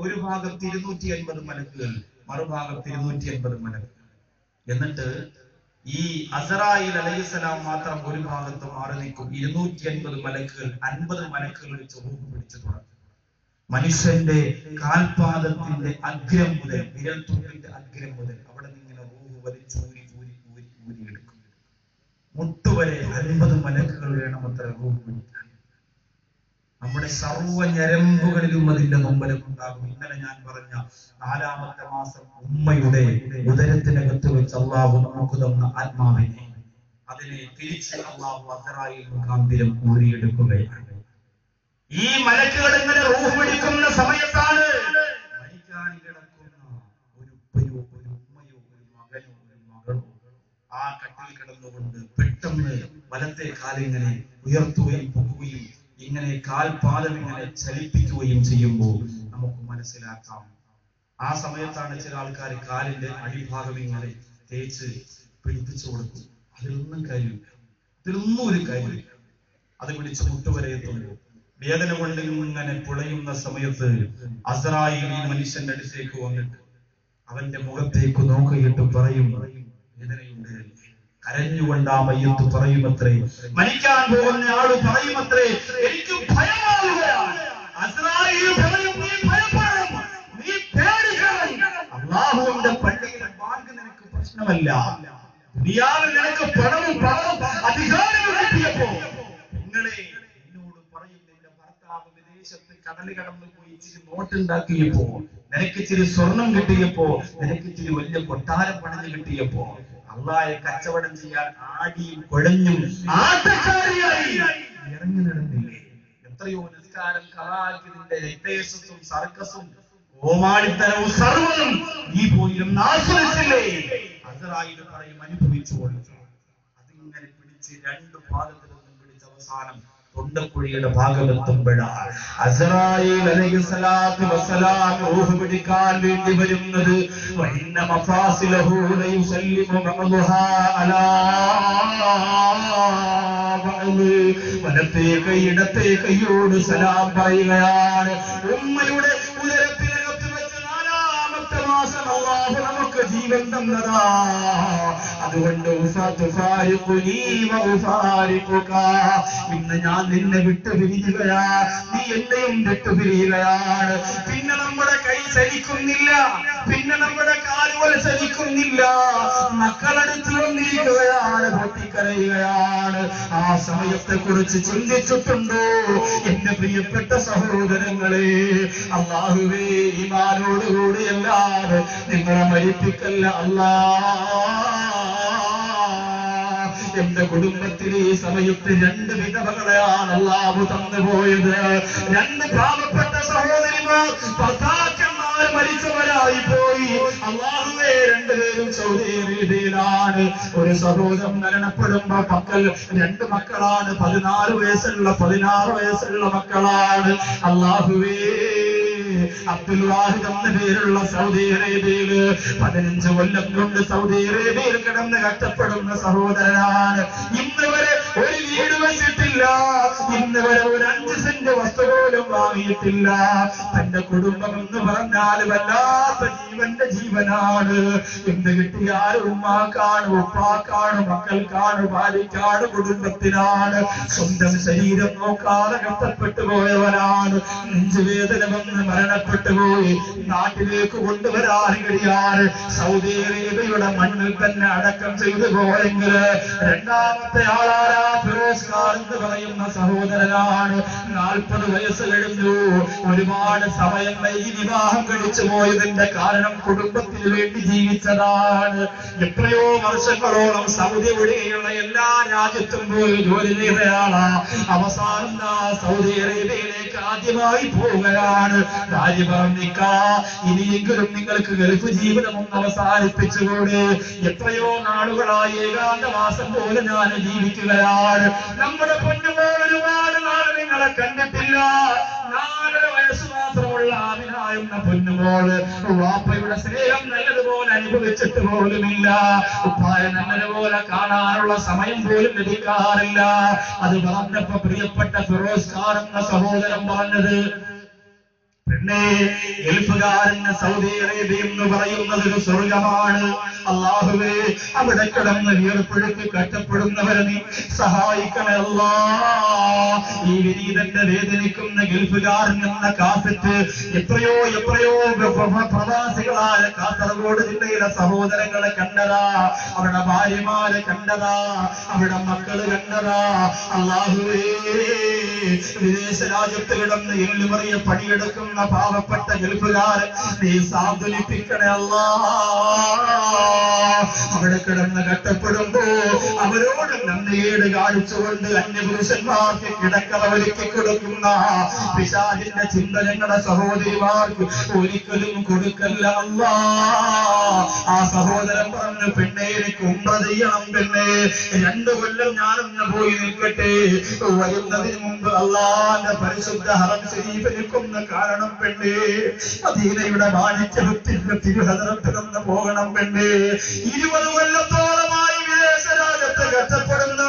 ഒരു ഭാഗത്ത് 250 മലക്കുകൾ, മറുഭാഗത്ത് 250 മലക്കുകൾ. എന്നിട്ട് ഈ അസ്റായീൽ അലൈഹിസ്സലാം മാത്രം ഒരു ഭാഗത്ത് മാറി നിൽക്കും. 250 മലക്കുകൾ 50 മലക്കുകൾ വെച്ച് റൂഹ് പിടിച്ചു തുടങ്ങും. മനുഷ്യന്റെ കാൽപാദത്തിന്റെ അഗ്രം മുതൽ, വിരൽത്തുമ്പിന്റെ അഗ്രം മുതൽ അവിടെ നിന്നിങ്ങനെ റൂഹ് വലിച്ചൂരി ഊരിയെടുക്കും. മുട്ടുവരെ 50 മലക്കുകൾ വേണം അത്ര റൂഹ് പിടിക്കാൻ. നമ്മുടെ സർവ്വ ഞരമ്പുകളിലും അതിന്റെ നൊമ്പരം ഉണ്ടാകും. ഇന്നലെ ഞാൻ പറഞ്ഞ 4ാമത്തെ മാസം ഉമ്മയുടെ ഉദരത്തിനകത്ത് വെച്ച് അള്ളാഹു നമുക്ക് തന്ന ആത്മാവിനെ, അതിനെ തിരിച്ച് അള്ളാഹു അസ്റായീൽ മുഖാന്തരം ഊരിയെടുക്കുകയാണ്. ഈ മലക്കുകൾ ഇങ്ങനെ റൂഹ് പിടിക്കുന്ന സമയത്താണ് മരിക്കാൻ കിടക്കുന്ന ഒരു ഉപ്പയോ ഒരു ഉമ്മയോ ഒരു മകനോ ഒരു മകളോ ആ കട്ടിൽ കിടന്നുകൊണ്ട് പെട്ടെന്ന് വലത്തെ കാലിങ്ങനെ ഉയർത്തുകയും പൊക്കുകയും ഇങ്ങനെ കാൽപാദം ഇങ്ങനെ ചലിപ്പിക്കുകയും ചെയ്യുമ്പോൾ നമുക്ക് മനസ്സിലാക്കാം. ആ സമയത്താണ് ചില ആൾക്കാർ കാലിന്റെ അടിഭാഗം ഇങ്ങനെ തേച്ച് പിടിപ്പിച്ചു കൊടുക്കും. അതിലൊന്നും കാര്യമില്ല, ഇതിലൊന്നും ഒരു കാര്യമില്ല. അത് പിടിച്ച് മുട്ടുവരെ എത്തുന്നു. വേദന കൊണ്ട് ഇങ്ങനെ പുളയുന്ന സമയത്ത് അസ്റായീൽ ഈ മനുഷ്യന്റെ അടുത്തേക്ക് വന്നിട്ട് അവന്റെ മുഖത്തേക്ക് നോക്കിയിട്ട് പറയും, വേദനയുണ്ട്. കരഞ്ഞുകൊണ്ട് ആ മയ്യത്ത് പറയുമത്രേ, മരിക്കാൻ പോകുന്ന ആള് പറയുമത്രേ, എനിക്ക് ഭയമാവുകയാണ്. അസ്റായീൽ പറയും, നീ ഭയപ്പെടണം, നീ പേടിക്കണം. അല്ലാഹുവിന്റെ പള്ളിയിലെ ബാങ്ക് നിനക്ക് പ്രശ്നമല്ല. ദുനിയാവിൽ നിനക്ക് പണവും അധികാരവും കിട്ടിയപ്പോ നിങ്ങളെ എന്നോട് പറയും, നിന്റെ ഭർത്താവ് വിദേശത്ത് കടല് കടന്നു പോയി ഇച്ചിരി നോട്ടുണ്ടാക്കിയപ്പോ, നിനക്ക് ഇച്ചിരി സ്വർണം കിട്ടിയപ്പോ, നിനക്ക് ഇച്ചിരി വലിയ കൊട്ടാരം പണിഞ്ഞ് കിട്ടിയപ്പോ അള്ളാഹയെ കച്ചവടം ചെയ്യാൻ ആടിയും കുഴഞ്ഞും ആട്ടക്കാരിയായി ഇറങ്ങി നടന്നില്ലേ? എത്രയോ നിസ്കാരം കളാക്കിയതിന്റെ രക്തേശസും സർക്കസും ഓമാളിത്തരവും സർവ്വതും ഈ പോലും ആസ്വദിച്ചില്ലേ? അസ്റായീൽ പറയും, അനുഭവിച്ചു കൊടുത്തു. അതിങ്ങനെ പിടിച്ച് 2 ഭാഗത്തിൽ നിന്നും പിടിച്ച് അവസാനം തൊണ്ടക്കുഴിയുടെ ഭാഗമെത്തുമ്പോഴാണ് അസ്റായീൽ അലൈഹിസ്സലാത്തു വസ്സലാം റൂഹ് പിടിക്കാൻ വേണ്ടി വരുന്നത്. വഇന്ന മഫാസിലഹു ലയുസല്ലിമു ബഅദുഹാ അലാ ബഅദ്, വലത്തെ കൈ ഇടത്തെ കൈയോട് സലാം പറയുകയാണ്. ഉമ്മയുടെ ഉദരത്തിനകത്ത് വെച്ച് 4ാമത്തെ മാസം അല്ലാഹു നമുക്ക് ജീവൻ തന്നതാ. അതുകൊണ്ട് ഇന്ന് ഞാൻ നിന്നെ വിട്ടു പിരിയുകയാ, നീ എന്നെയും വിട്ടു പിരിയുകയാണ്. പിന്നെ നമ്മുടെ കൈ ചലിക്കുന്നില്ല, പിന്നെ നമ്മുടെ കാലുകൾ ചലിക്കുന്നില്ല. മക്കളടുത്ത് വന്നിരിക്കുകയാണ്, പൊട്ടിക്കരയുകയാണ്. ആ സമയത്തെ കുറിച്ച് ചിന്തിച്ചിട്ടുണ്ടോ എന്റെ പ്രിയപ്പെട്ട സഹോദരങ്ങളെ? അല്ലാഹുവേ, ഈമാനോടുകൂടിയല്ലാതെ നിങ്ങളെ മരിപ്പിക്കല്ല അല്ലാ. എന്റെ കുടുംബത്തിൽ ഈ സമയത്ത് 2 വിധവകളെയാണ് അല്ലാഹു തന്നുപോയത്. 2 പാവപ്പെട്ട സഹോദരിമാർ ഭർത്താക്കന്മാർ മരിച്ചവരായി പോയി. അല്ലാഹുവേ, 2 പേരും സൗദി അറേബ്യയിലാണ്. ഒരു സഹോദരൻ മരണപ്പെടുമ്പോ 2 മക്കളാണ്, 14 വയസ്സുള്ള 16 വയസ്സുള്ള മക്കളാണ്. അല്ലാഹുവേ, അബ്ദുൽ വാഹിദ് എന്ന പേരുള്ള സൗദി അറേബ്യയിൽ 15 കൊല്ലം കൊണ്ട് സൗദി അറേബ്യയിൽ കിടന്ന് കഷ്ടപ്പെടുന്ന സഹോദരനാണ്. ഇന്ന് വരെ ഒരു വീട് വെച്ചിട്ടില്ല, ഇന്ന് വരെ ഒരു 5 സെന്റ് വസ്തു പോലും വാങ്ങിയിട്ടില്ല. തന്റെ കുടുംബം എന്ന് പറഞ്ഞാൽ വല്ലാത്ത ജീവന്റെ ജീവനാണ്. എന്ത് കിട്ടിയാലും ഉമ്മാക്കാണ്, ഉപ്പാക്കാണ്, മക്കൾക്കാണ്, ഭാര്യക്കാണ്, കുടുംബത്തിനാണ്. സ്വന്തം ശരീരം നോക്കാതെ കഷ്ടപ്പെട്ടു പോയവനാണ്. നെഞ്ചുവേദന വന്ന് മരണപ്പെട്ടു പോയി. നാട്ടിലേക്ക് കൊണ്ടുവരാൻ കഴിയാറ് സൗദി അറേബ്യയുടെ മണ്ണിൽ തന്നെ അടക്കം ചെയ്തു പോയെങ്കിൽ 2ാമത്തെ ആളാരാ? ഫിറോസ് ഖാൻ എന്ന് പറയുന്ന സഹോദരനാണ്. 40 വയസ്സ് കഴിഞ്ഞു. ഒരുപാട് സമയം വൈകി വിവാഹം കഴിച്ചു പോയതിന്റെ കാരണം കുടുംബത്തിന് വേണ്ടി ജീവിച്ചതാണ്. എത്രയോ വർഷങ്ങളോളം സൗദി ഒഴികെയുള്ള എല്ലാ രാജ്യത്തും പോയി ജോലി ചെയ്തയാളാ. അവസാനം സൗദി അറേബ്യയിലേക്ക് ആദ്യമായി പോവുകയാണ്. ഭാര്യ പറഞ്ഞിക്കാ, ഇനിയെങ്കിലും നിങ്ങൾക്ക് ഗൾഫ് ജീവിതം ഒന്ന് അവസാനിപ്പിച്ചുകൂടെ? എത്രയോ നാളുകളായി ഏകാന്തവാസം പോലെ ഞാൻ ജീവിക്കുകയാണ്. നമ്മുടെ പൊന്നുമോൾ ഒരുപാട് നാൾ നിങ്ങളെ കണ്ടിട്ടില്ല. 4 വയസ്സ് മാത്രമുള്ള ആമിന എന്ന പൊന്നുമോള് വാപ്പയുടെ സ്നേഹം നല്ലതുപോലെ നല്ലതുപോലെ അനുഭവിച്ചിട്ട് പോലുമില്ല. ഉപ്പായ നല്ലതുപോലെ കാണാനുള്ള സമയം പോലും ലഭിക്കാറില്ല. അത് പറഞ്ഞപ്പോ പ്രിയപ്പെട്ട ഫിറോസ് ഖാൻ എന്ന സഹോദരൻ പറഞ്ഞത്, പിന്നെ ഗൾഫുകാരന് സൗദി അറേബ്യ എന്ന് പറയുന്നത് ഒരു സ്വർഗമാണ്. അല്ലാഹുവേ, അവിടെ കിടന്ന് വിയർപ്പൊഴുക്കി കഷ്ടപ്പെടുന്നവരെ നീ സഹായിക്കണേ അല്ലാ. ഈ വിനീതന്റെ വേദനിക്കുന്ന ഗൾഫുകാരൻ എന്ന കാസറ്റ് എത്രയോ പ്രവാസികളായ കാസർഗോഡ് ജില്ലയിലെ സഹോദരങ്ങളെ കണ്ടതാ, അവരുടെ ഭാര്യമാരെ കണ്ടതാ, അവരുടെ മക്കള് കണ്ടതാ. അല്ലാഹുവേ, വിദേശ രാജ്യത്ത് കിടന്ന് എല്ലുമറിയ പണിയെടുക്കുന്ന പാവപ്പെട്ട ഗൾഫുകാരൻ നീ സാന്ത്വനിപ്പിക്കണേ അല്ലാ. അവിടെ കിടന്ന് കഷ്ടപ്പെടുമ്പോ അവരോട് നന്ദിയേട് കാണിച്ചുകൊണ്ട് അന്യപുരുഷന്മാർക്ക് കിടക്കറ ഒരുക്കി കൊടുക്കുന്ന പിശാചിന്റെ ചിന്ത ഞങ്ങളുടെ സഹോദരിമാർക്ക് ഒരിക്കലും കൊടുക്കല്ല അല്ലാ. ആ സഹോദരൻ പറഞ്ഞു, പെണ്ണെ എനിക്ക് ഉംറ ചെയ്യണം പെണ്ണെ, 2 കൊല്ലം ഞാനൊന്ന് പോയി നിൽക്കട്ടെ, വരുന്നതിന് മുമ്പ് അല്ലാഹുവിന്റെ പരിശുദ്ധ ഹറം ശരീഫിലേക്കൊന്ന് കാണണം പെണ്ണെ, മദീനയുടെ മാണിക്യത്തിന്റെ തിരുഹദറത്തിൽ നിന്ന് പോകണം പെണ്ണെ. 20 കൊല്ലത്തോളമായി വിദേശ രാജ്യത്ത് കഷ്ടപ്പെടുന്ന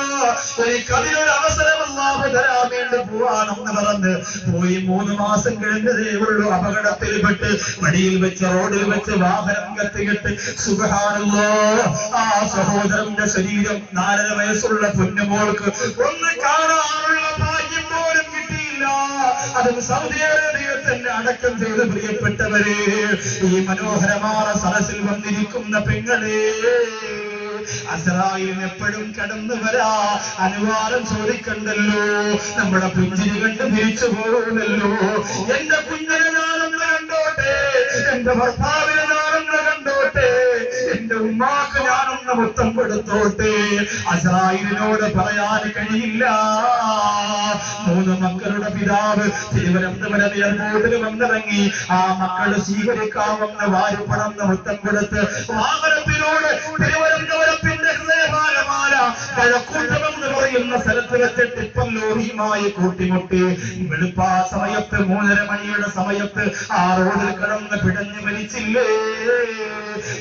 എനിക്കതിനൊരു അവസരം അല്ലാഹു തരാൻ വേണ്ടി പോവാണെന്ന് പറഞ്ഞ് പോയി 3 മാസം കഴിഞ്ഞതേ ഉള്ളൂ. അപകടത്തിൽപ്പെട്ട് വഴിയിൽ വെച്ച് റോഡിൽ വെച്ച് വാഹനം കത്തിയിട്ട് സുബ്ഹാനല്ലാഹ്, ആ സഹോദരന്റെ ശരീരം 4.5 വയസ്സുള്ള പൊന്നുമോൾക്ക് ഒന്ന് കാണാനുള്ള ഭാഗ്യം പോലും കിട്ടിയില്ല. അതും സൗദി അറേബ്യയിൽ തന്നെ അടക്കം ചെയ്ത്. പ്രിയപ്പെട്ടവരെ, ഈ മനോഹരമായ സദസ്സിൽ വന്നിരിക്കുന്ന പെങ്ങളെ, അസ്രായേലിന് എപ്പോഴും കടന്നു വരാ അനുവാദം ചോദിക്കണ്ടല്ലോ. നമ്മുടെ പുഞ്ചിരി കണ്ട് തിരിച്ചു പോകുമല്ലോ. എന്റെ കുഞ്ഞിനെ ഞാനൊന്ന് കണ്ടോട്ടെ, എന്റെ ഭർത്താവിനെ ഞാനൊന്ന് കണ്ടോട്ടെ, എന്റെ ഉമ്മാക്ക് ഞാനൊന്ന് മുത്തം കൊടുത്തോട്ടെ. അസ്രായേലിനോട് പറയാൻ കഴിയില്ല. 3 മക്കളുടെ പിതാവ് തിരുവനന്തപുരം എയർപോർട്ടിൽ വന്നിറങ്ങി. ആ മക്കള് സ്വീകരിക്കാമെന്ന് വാരിപ്പണമെന്ന് മുത്തം കൊടുത്ത് വാഹനത്തിനോട് തിരുവനന്തപുരത്തിന്റെ ഹൃദയഭാഗമായ കഴക്കൂട്ടമെന്ന് പറയുന്ന സ്ഥലത്ത് വെച്ച് ടിപ്പർ ലോറിയുമായി കൂട്ടിമുട്ടി. വെളുപ്പാ സമയത്ത് 3:30 മണിയുടെ സമയത്ത് ആ റോഡിൽ കിടന്ന് പിടഞ്ഞു മരിച്ചില്ലേ.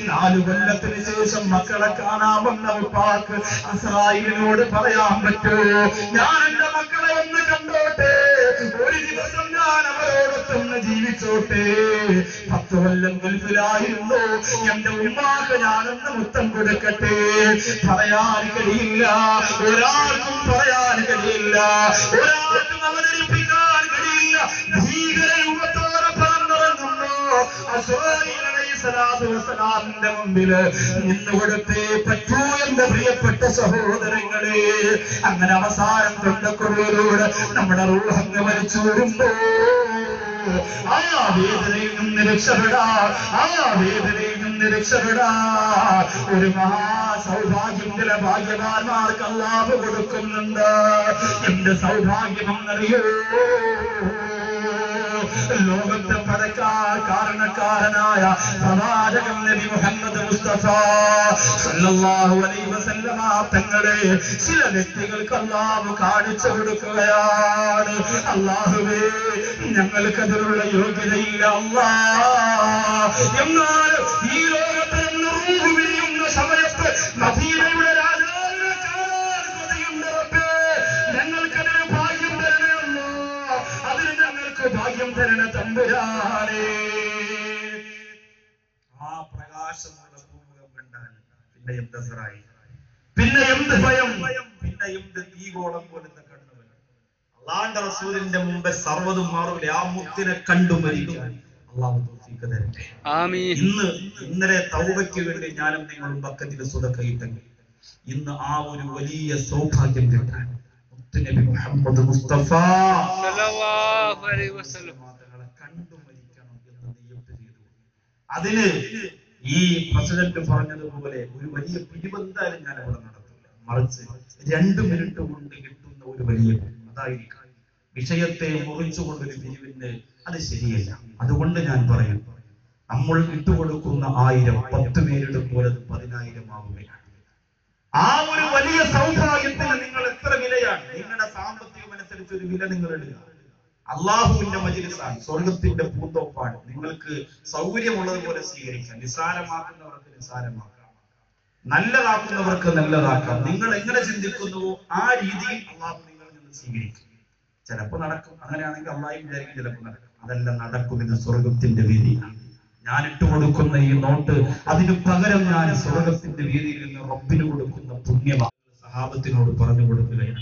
4 കൊല്ലത്തിന് ശേഷം മക്കളെ കാണാമെന്ന ഉപ്പാക്ക് ഇസ്രായേലിനോട് പറയാൻ പറ്റുമോ, ഞാൻ എന്റെ മക്കളെ ഒന്ന് കണ്ടോട്ടെ, ഒരു ദിവസം ഞാൻ അവരോടൊത്തൊന്ന് ജീവിച്ചോട്ടെ. 10 കൊല്ലം ഗൾഫിലായിരുന്നു, എന്റെ ഉമ്മാക്ക് ഞാനൊന്ന് മുത്തം കൊടുക്കട്ടെ. പറയാൻ കഴിയില്ല, ഒരാൾക്കും പറയാൻ കഴിയില്ല, ഒരാൾക്കും അവതരിപ്പിക്കാൻ കഴിയില്ല. ഭീകര യുഗത്തോടെ പറഞ്ഞിറങ്ങുന്നു അസ്വലാമിന്റെ മുമ്പില് നിന്നുകൊടുത്തേ പറ്റൂ എന്റെ പ്രിയപ്പെട്ട സഹോദരങ്ങളെ. അങ്ങനെ അവസാനം തൊണ്ടക്കുറവിലൂടെ നമ്മുടെ റൂഹങ്ങ് വലിച്ചു വരുമ്പോ ആ വേദനയിൽ നിന്ന് രക്ഷപ്പെടാ, ആ വേദനയിൽ നിന്ന് രക്ഷപ്പെടാ ഒരു മഹാസൗഭാഗ്യം ചില ഭാഗ്യവാന്മാർക്ക് അല്ലാഹു കൊടുക്കുന്നുണ്ട്. എന്റെ സൗഭാഗ്യമെന്നറിയോ, ലോകത്തെ പടക്കാൻ കാരണക്കാരനായ പ്രവാചകൻ നബി മുഹമ്മദ് മുസ്തഫ സല്ലല്ലാഹു അലൈഹി വസല്ലമ തങ്ങളെ ചില വ്യക്തികൾക്ക് അല്ലാഹു കാണിച്ചു കൊടുക്കുകയാണ്. അല്ലാഹുവേ, ഞങ്ങൾക്കതിനുള്ള യോഗ്യതയില്ല അല്ലാഹ്. എന്നാൽ ഈ ലോകത്ത് നിന്ന് റൂഹ് വിരിയുന്ന സമയത്ത് മദീനയുടെ രാജാവിനെ കാണാൻ കൊതിയുണ്ട് റബ്ബേ, ഞങ്ങൾക്കതിന് ഭാഗ്യം തരണേ അല്ലാഹ്, അതിന് ഞങ്ങൾക്ക് ഭാഗ്യം തരണ തമ്പുരാനേ. ആ പ്രകാശമുള്ള ഭൂമുഖം കണ്ടാൽ പിന്നെ എന്ത് സറായി, പിന്നെ എന്ത് ഭയം, പിന്നെ എന്ത് തീകോളം പോലത്തെ കണ്ണുകൾ. അല്ലാഹുവിന്റെ റസൂലിന്റെ മുമ്പ് സർവ്വതും മാറൂല. ആ മുത്തിനെ കണ്ടു മരിക്കാൻ അല്ലാഹു തൗഫീഖ് തരട്ടെ. ആമീൻ. ഇന്നലെ തൗബയ്ക്ക് വേണ്ടി ഞാനും നിങ്ങളും ബക്കറ്റിൽ സ്വതക്ക ഇട്ടെങ്കിൽ ഇന്ന് ആ ഒരു വലിയ സൗഭാഗ്യം കിട്ടാൻ മുത്തുനബി മുഹമ്മദ് മുസ്തഫ സല്ലല്ലാഹു അലൈഹി വസല്ലം തങ്ങളെ കണ്ടു മരിക്കണം എന്ന് നിയ്യത്ത് ചെയ്തു. അതിന് ഈ പ്രസിഡന്റ് പറഞ്ഞതുപോലെ ഒരു വലിയ പിരിവെന്തായാലും ഞാൻ അവിടെ നടത്തില്ല, മറിച്ച് 2 മിനിറ്റ് കൊണ്ട് കിട്ടുന്ന ഒരു വലിയ അതായിരിക്കും. വിഷയത്തെ മുറിച്ചുകൊണ്ടൊരു പിരിവിന് അത് ശരിയല്ല. അതുകൊണ്ട് ഞാൻ പറയും, നമ്മൾ ഇട്ടുകൊടുക്കുന്ന 1000 10 പേരെടുക്കുമ്പോൾ അത് 10,000 ആവുകയാണ്. ആ ഒരു വലിയ സൗഭാഗ്യത്തിന് നിങ്ങൾ എത്ര വിലയാണ്, നിങ്ങളുടെ സാമ്പത്തികം അനുസരിച്ച് ഒരു വില നിങ്ങൾ ഇടുക. അള്ളാഹുവിന്റെ മജ്‌ലിസാണ്, സ്വർഗത്തിന്റെ പൂന്തോപ്പാണ്. നിങ്ങൾക്ക് സൗകര്യമുള്ളതുപോലെ സ്വീകരിക്കാം. നിസാരമാക്കുന്നവർക്ക് നിസാരമാക്കാം, നല്ലതാക്കുന്നവർക്ക് നല്ലതാക്കാം. നിങ്ങൾ എങ്ങനെ ചിന്തിക്കുന്നുവോ ആ രീതിയിൽ അള്ളാഹു നിങ്ങളിൽ നിന്ന് സ്വീകരിക്കും. ചിലപ്പോൾ നടക്കും, അങ്ങനെയാണെങ്കിൽ അള്ളാഹു വിചാരിക്കും ചിലപ്പോൾ നടക്കും. അതെല്ലാം നടക്കും. ഇത് സ്വർഗത്തിന്റെ വേദിയാണ്. ഞാൻ ഇട്ടുകൊടുക്കുന്ന ഈ നോട്ട് അതിന് പകരം ഞാൻ സ്വർഗത്തിന്റെ വേദിയിൽ നിന്ന് റബ്ബിന് കൊടുക്കുന്ന പുണ്യമാണ്. സഹാബത്തിനോട് പറഞ്ഞു കൊടുക്കുകയാണ്.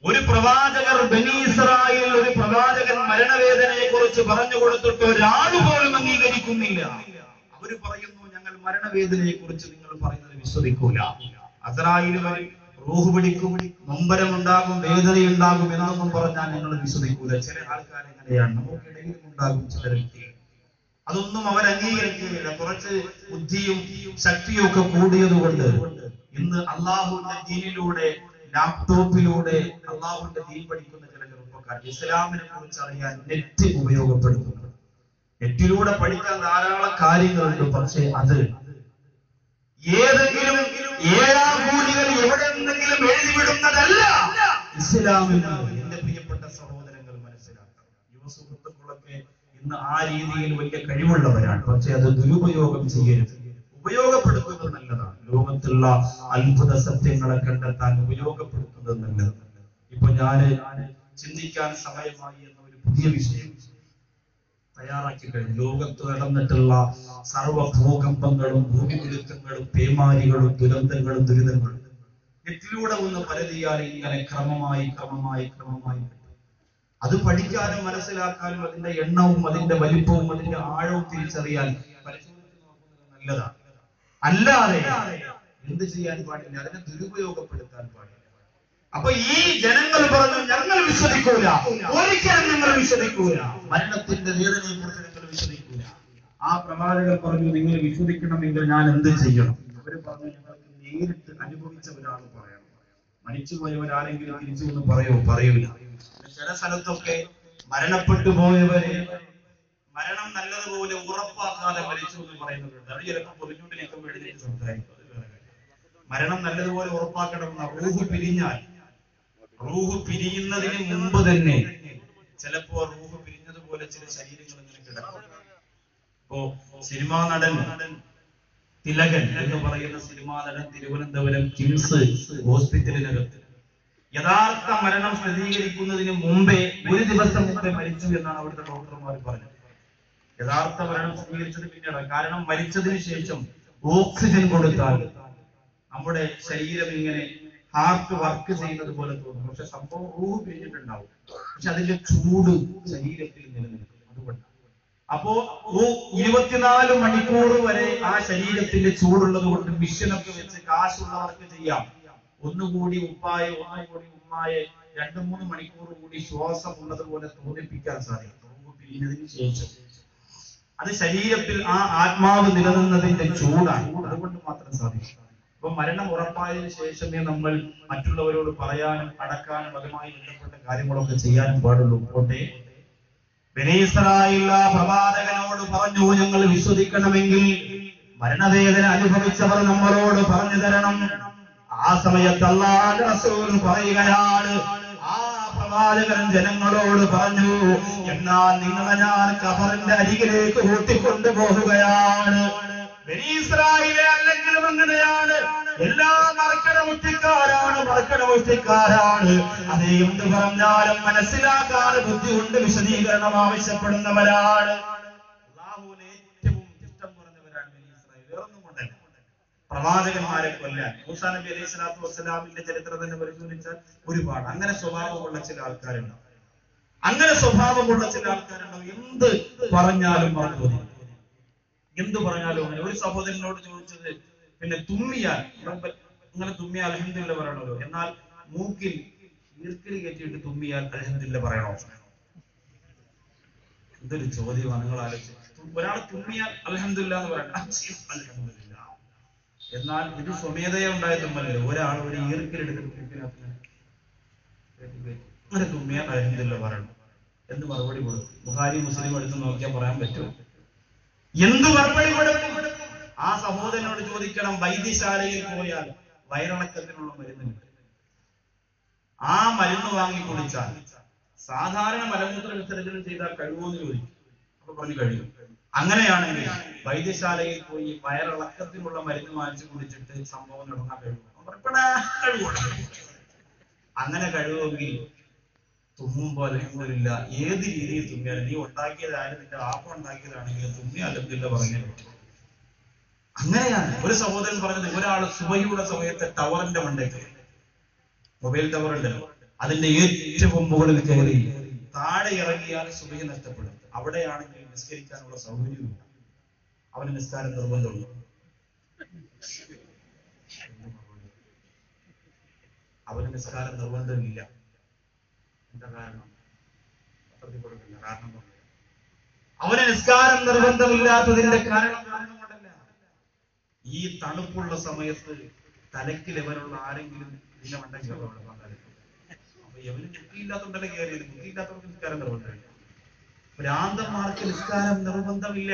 ഒരു പ്രവാചകർ ബനി ഇസ്രായേൽ, ഒരു പ്രവാചകൻ മരണവേദനയെ കുറിച്ച് പറഞ്ഞു കൊടുത്തിട്ട് ഒരാൾ പോലും അംഗീകരിക്കുന്നില്ല. അവര് പറയുന്നു, ഞങ്ങൾ മരണവേദനയെ കുറിച്ച് നിങ്ങൾ പറയുന്നത് വിശ്വസിക്കൂല. അസ്രായേൽ വരും, റൂഹ് പിടിക്കും, നൊമ്പരമുണ്ടാകും, വേദനയുണ്ടാകും എന്നൊന്നും പറഞ്ഞാൽ ഞങ്ങൾ വിശ്വസിക്കൂല. ചില ആൾക്കാർ എങ്ങനെയാണ്, നമുക്കിടയിലും ഉണ്ടാകും ചില വ്യക്തികൾ, അതൊന്നും അവർ അംഗീകരിക്കുകയില്ല. കുറച്ച് ബുദ്ധിയും ശക്തിയും ഒക്കെ കൂടിയതുകൊണ്ട് ഇന്ന് അള്ളാഹുവിന്റെ ദീനിലൂടെ, ലാപ്ടോപ്പിലൂടെ അള്ളാഹുവിന്റെ ദീൻ പഠിക്കുന്ന ചില ചെറുപ്പക്കാർ ഇസ്ലാമിനെ കുറിച്ച് അറിയാൻ നെറ്റ് ഉപയോഗപ്പെടുത്തുന്നു. നെറ്റിലൂടെ പഠിക്കാൻ ധാരാളം കാര്യങ്ങളുണ്ട്. പക്ഷേ അത് ഏതെങ്കിലും ഏഴാമൂലികൾ എവിടെ നിന്നെങ്കിലും എഴുതിവിടുന്നതല്ല ഇസ്ലാമിന്. എന്റെ പ്രിയപ്പെട്ട സഹോദരങ്ങൾ മനസ്സിലാക്കണം. യുവസുഹൃത്തുക്കളൊക്കെ ഇന്ന് ആ രീതിയിൽ വലിയ കഴിവുള്ളവരാണ്. പക്ഷെ അത് ദുരുപയോഗം ചെയ്യരുത്. ഉപയോഗപ്പെടുത്തുന്നത് നല്ലതാണ്. ലോകത്തുള്ള അത്ഭുത സത്യങ്ങളെ കണ്ടെത്താൻ ഉപയോഗപ്പെടുത്തുന്നത് നല്ലതാണ്. ഇപ്പൊ ഞാന് ചിന്തിക്കാൻ സമയമായി എന്ന ഒരു പുതിയ വിഷയം തയ്യാറാക്കി കഴിഞ്ഞു. ലോകത്ത് നടന്നിട്ടുള്ള സർവ്വ ഭൂകമ്പങ്ങളും ഭൂമികുലുക്കങ്ങളും പേമാരികളും ദുരന്തങ്ങളും ദുരിതങ്ങളും നെറ്റിലൂടെ ഒന്ന് പരതിയാൽ ഇങ്ങനെ ക്രമമായി അത് പഠിക്കാനും മനസ്സിലാക്കാനും അതിന്റെ എണ്ണവും അതിന്റെ വലിപ്പവും അതിന്റെ ആഴവും തിരിച്ചറിയാൻ പരിശോധിച്ച് നോക്കുന്നത് നല്ലതാണ്. അല്ലാതെ എന്ത് ചെയ്യാൻ പാടില്ല, അതിനെ ദുരുപയോഗപ്പെടുത്താൻ പാടില്ല. അപ്പൊ ഈ ജനങ്ങൾ പറഞ്ഞു, ഞങ്ങൾ വിശ്വസിക്കൂല, ഒരിക്കലും ഞങ്ങൾ വിശ്വസിക്കൂല, മരണത്തിന്റെ വേദനയെ കുറിച്ച് ഞങ്ങൾ വിശ്വസിക്കൂല. ആ പ്രവാചകർ പറഞ്ഞു, നിങ്ങൾ വിശ്വസിക്കണമെങ്കിൽ ഞാൻ എന്ത് ചെയ്യണം? അവര് പറഞ്ഞു, ഞങ്ങൾക്ക് നേരിട്ട് അനുഭവിച്ചവരാണ് പറയണം. മരിച്ചുപോയവരാരെങ്കിലും തിരിച്ചു എന്ന് പറയൂല. ചില സ്ഥലത്തൊക്കെ മരണപ്പെട്ടു പോയവരെ മരണം നല്ലതുപോലെ ഉറപ്പാക്കാതെ മരിച്ചു എന്ന് പറയുന്നവരുണ്ട്. അത് ചിലപ്പോൾ പൊതിഞ്ഞൂട്ടിനൊക്കെ എഴുതിയിട്ട് സംസാരിക്കും. മരണം നല്ലതുപോലെ ഉറപ്പാക്കണമെന്ന റൂഹ് പിരിയുന്നതിന് മുമ്പ് തന്നെ ചിലപ്പോ റൂഹ് പിരിഞ്ഞതുപോലെ ചില ശരീരങ്ങൾ ഇങ്ങനെ കിടക്കും. ഇപ്പോ സിനിമാ നടൻ തിലകൻ എന്ന് പറയുന്ന സിനിമാ നടൻ തിരുവനന്തപുരം കിംസ് ഹോസ്പിറ്റലിനകത്ത് യഥാർത്ഥ മരണം സ്ഥിരീകരിക്കുന്നതിന് മുമ്പേ ഒരു ദിവസം മുമ്പേ മരിച്ചു എന്നാണ് അവിടുത്തെ ഡോക്ടർമാർ പറഞ്ഞത്. യഥാർത്ഥ മരണം സ്ഥിരീകരിച്ചത് പിന്നീടാണ്. കാരണം മരിച്ചതിന് ശേഷം ഓക്സിജൻ കൊടുത്താൽ നമ്മുടെ ശരീരം ഇങ്ങനെ ഹാർട്ട് വർക്ക് ചെയ്യുന്നത് പോലെ തോന്നും. പക്ഷെ സംഭവം റൂഹ് പിരിഞ്ഞിട്ടുണ്ടാവും. പക്ഷെ അതിന്റെ ചൂട് ശരീരത്തിൽ നിലനിൽക്കും. അതുകൊണ്ട് അപ്പോ 24 മണിക്കൂർ വരെ ആ ശരീരത്തിന്റെ ചൂടുള്ളത് കൊണ്ട് മിഷനൊക്കെ വെച്ച് കാശുള്ളവർക്ക് ചെയ്യാം. ഒന്നുകൂടി ഉപ്പായെ 2-3 മണിക്കൂർ കൂടി ശ്വാസം ഉള്ളതുപോലെ തോന്നിപ്പിക്കാൻ സാധിക്കും. റൂഹ് പിരിഞ്ഞതിന് ശേഷം അത് ശരീരത്തിൽ ആ ആത്മാവ് നിലനിന്നതിന്റെ ചൂടാണ്. അതുകൊണ്ട് മാത്രം സാധിക്കും. അപ്പൊ മരണം ഉറപ്പായതിനു ശേഷമേ നമ്മൾ മറ്റുള്ളവരോട് പറയാനും അടക്കാനും അതുമായി ബന്ധപ്പെട്ട കാര്യങ്ങളൊക്കെ ചെയ്യാനും പാടുള്ളൂ. പോട്ടെ, ബനി ഇസ്രായേൽ പ്രവാചകനോട് പറഞ്ഞു, ഞങ്ങൾ വിശ്വസിക്കണമെങ്കിൽ മരണവേദന അനുഭവിച്ചവർ നമ്മളോട് പറഞ്ഞു തരണം. ആ സമയത്ത് അല്ലാഹുവിന്റെ റസൂൽ പറയുകയാണ്, ആ പ്രവാചകൻ ജനങ്ങളോട് പറഞ്ഞു, എന്നാൽ നിങ്ങളെ ഞാൻ ഖബറിന്റെ അരികിലേക്ക് കൂട്ടിക്കൊണ്ടു പോവുകയാണ്. ബനി ഇസ്രായേൽ അല്ലെങ്കിലും അങ്ങനെയാണ്. എല്ലാ മറക്കടമുഷ്ടിക്കാരാണ്. അതേ എന്ത് പറഞ്ഞാലും മനസ്സിലാക്കാൻ ബുദ്ധി കൊണ്ട് വിശദീകരണം ആവശ്യപ്പെടുന്നവരാണ്. അല്ലാഹുവിന് ഏറ്റവും ഇഷ്ടം പറഞ്ഞവരാണ് ബനി ഇസ്രായേൽ. വേറൊന്നും കൊണ്ടല്ല, പ്രവാചകന്മാരെ കൊല്ലാൻ. മൂസാ നബി അലൈഹി സ്വലാത്തു വസ്സലാമിന്റെ ചരിത്രം തന്നെ പരിശോധിച്ചാൽ ഒരുപാട് അങ്ങനെ സ്വഭാവമുള്ള ചില ആൾക്കാരുണ്ടാവും. എന്ത് പറഞ്ഞാലും മറുപടി, എന്ത് പറഞ്ഞാലും അങ്ങനെ. ഒരു സഹോദരനോട് ചോദിച്ചത്, പിന്നെ തുമ്മിയാൽ അങ്ങനെ തുമ്മിയാൽ അൽഹംദുലില്ലാഹ് പറയണമല്ലോ, എന്നാൽ മൂക്കിൽ ഈർക്കിൽ കയറ്റിയിട്ട് തുമ്മിയാൽ അൽഹംദുലില്ലാഹ് പറയണോ? ഇതൊരു ചോദ്യമാണ്. നിങ്ങൾ ആലോചിച്ച്, ഒരാൾ തുമ്മിയാൽ അൽഹംദുലില്ലാഹ് എന്ന് പറയണം, അൽഹംദുലില്ലാഹ്. എന്നാൽ ഇത് സ്വമേധയ ഉണ്ടായ തുമ്മലല്ലോ. ഒരാൾ ഒരു ഈർക്കിലെടുത്തിട്ട് അങ്ങനെ തുമ്മിയാൽ അൽഹംദുലില്ലാഹ് പറയണം എന്ന് മറുപടി കൊടുക്കും. ബുഖാരി മുസ്ലിം എടുത്ത് നോക്കിയാൽ പറയാൻ പറ്റുമോ? എന്ത് മറുപടി കൊടുക്കും? ആ സഹോദരനോട് ചോദിക്കണം, വൈദ്യശാലയിൽ പോയാൽ വയറിളക്കത്തിനുള്ള മരുന്ന് കിട്ടും. ആ മരുന്ന് വാങ്ങി കുടിച്ചാൽ സാധാരണ മലമൂത്ര വിസർജനം ചെയ്താൽ കഴിയുമെന്ന് ചോദിക്കും. അപ്പൊ പറഞ്ഞു കഴിയും. അങ്ങനെയാണെങ്കിൽ വൈദ്യശാലയിൽ പോയി വയറിളക്കത്തിനുള്ള മരുന്ന് വാങ്ങിച്ചു കുടിച്ചിട്ട് സംഭവം നടന്നാൽ കഴിവും. അങ്ങനെ കഴിവുമെങ്കിൽ തുമ്മുമ്പോ അലഹംദുലില്ലാ ഏത് രീതിയിൽ തുമ്മിയാലും, നീ ഉണ്ടാക്കിയതായാലും നിന്റെ ആപ്പ ഉണ്ടാക്കിയതാണെങ്കിലും തുമ്മി അലഹംദുലില്ലാ പറഞ്ഞു. അങ്ങനെയാണ് ഒരു സഹോദരൻ പറഞ്ഞത്. ഒരാൾ സുബഹിയുടെ സമയത്ത് ടവറിന്റെ മണ്ടയ്ക്ക്, മൊബൈൽ ടവർ ഉണ്ടല്ലോ, അതിന്റെ ഏറ്റവും മുകളിൽ കയറി താഴെ ഇറങ്ങിയാൽ സുബഹി നഷ്ടപ്പെടും. അവിടെയാണെങ്കിൽ നിസ്കരിക്കാനുള്ള സൗകര്യമില്ല. അവന് നിസ്കാരം നിർബന്ധമുണ്ട്. അവന് നിസ്കാരം നിർബന്ധമില്ല. എന്താ കാരണം? അവന് നിസ്കാരം നിർബന്ധമില്ലാത്തതിന്റെ കാരണം കൊണ്ടല്ല. ഈ തണുപ്പുള്ള സമയത്ത് തലയ്ക്ക് ലെവലുള്ള ആരെങ്കിലും ഇതിനെ മണ്ടയ്ക്ക് പങ്കാളിക്കും. അപ്പൊ എവന് ബുദ്ധിയില്ലാത്തതുകൊണ്ടല്ലേ കയറിയത്. ബുദ്ധിയില്ലാത്തവർക്ക് നിസ്കാരം നിർബന്ധമില്ല. ഭ്രാന്തന്മാർക്ക് നിസ്കാരം നിർബന്ധമില്ല.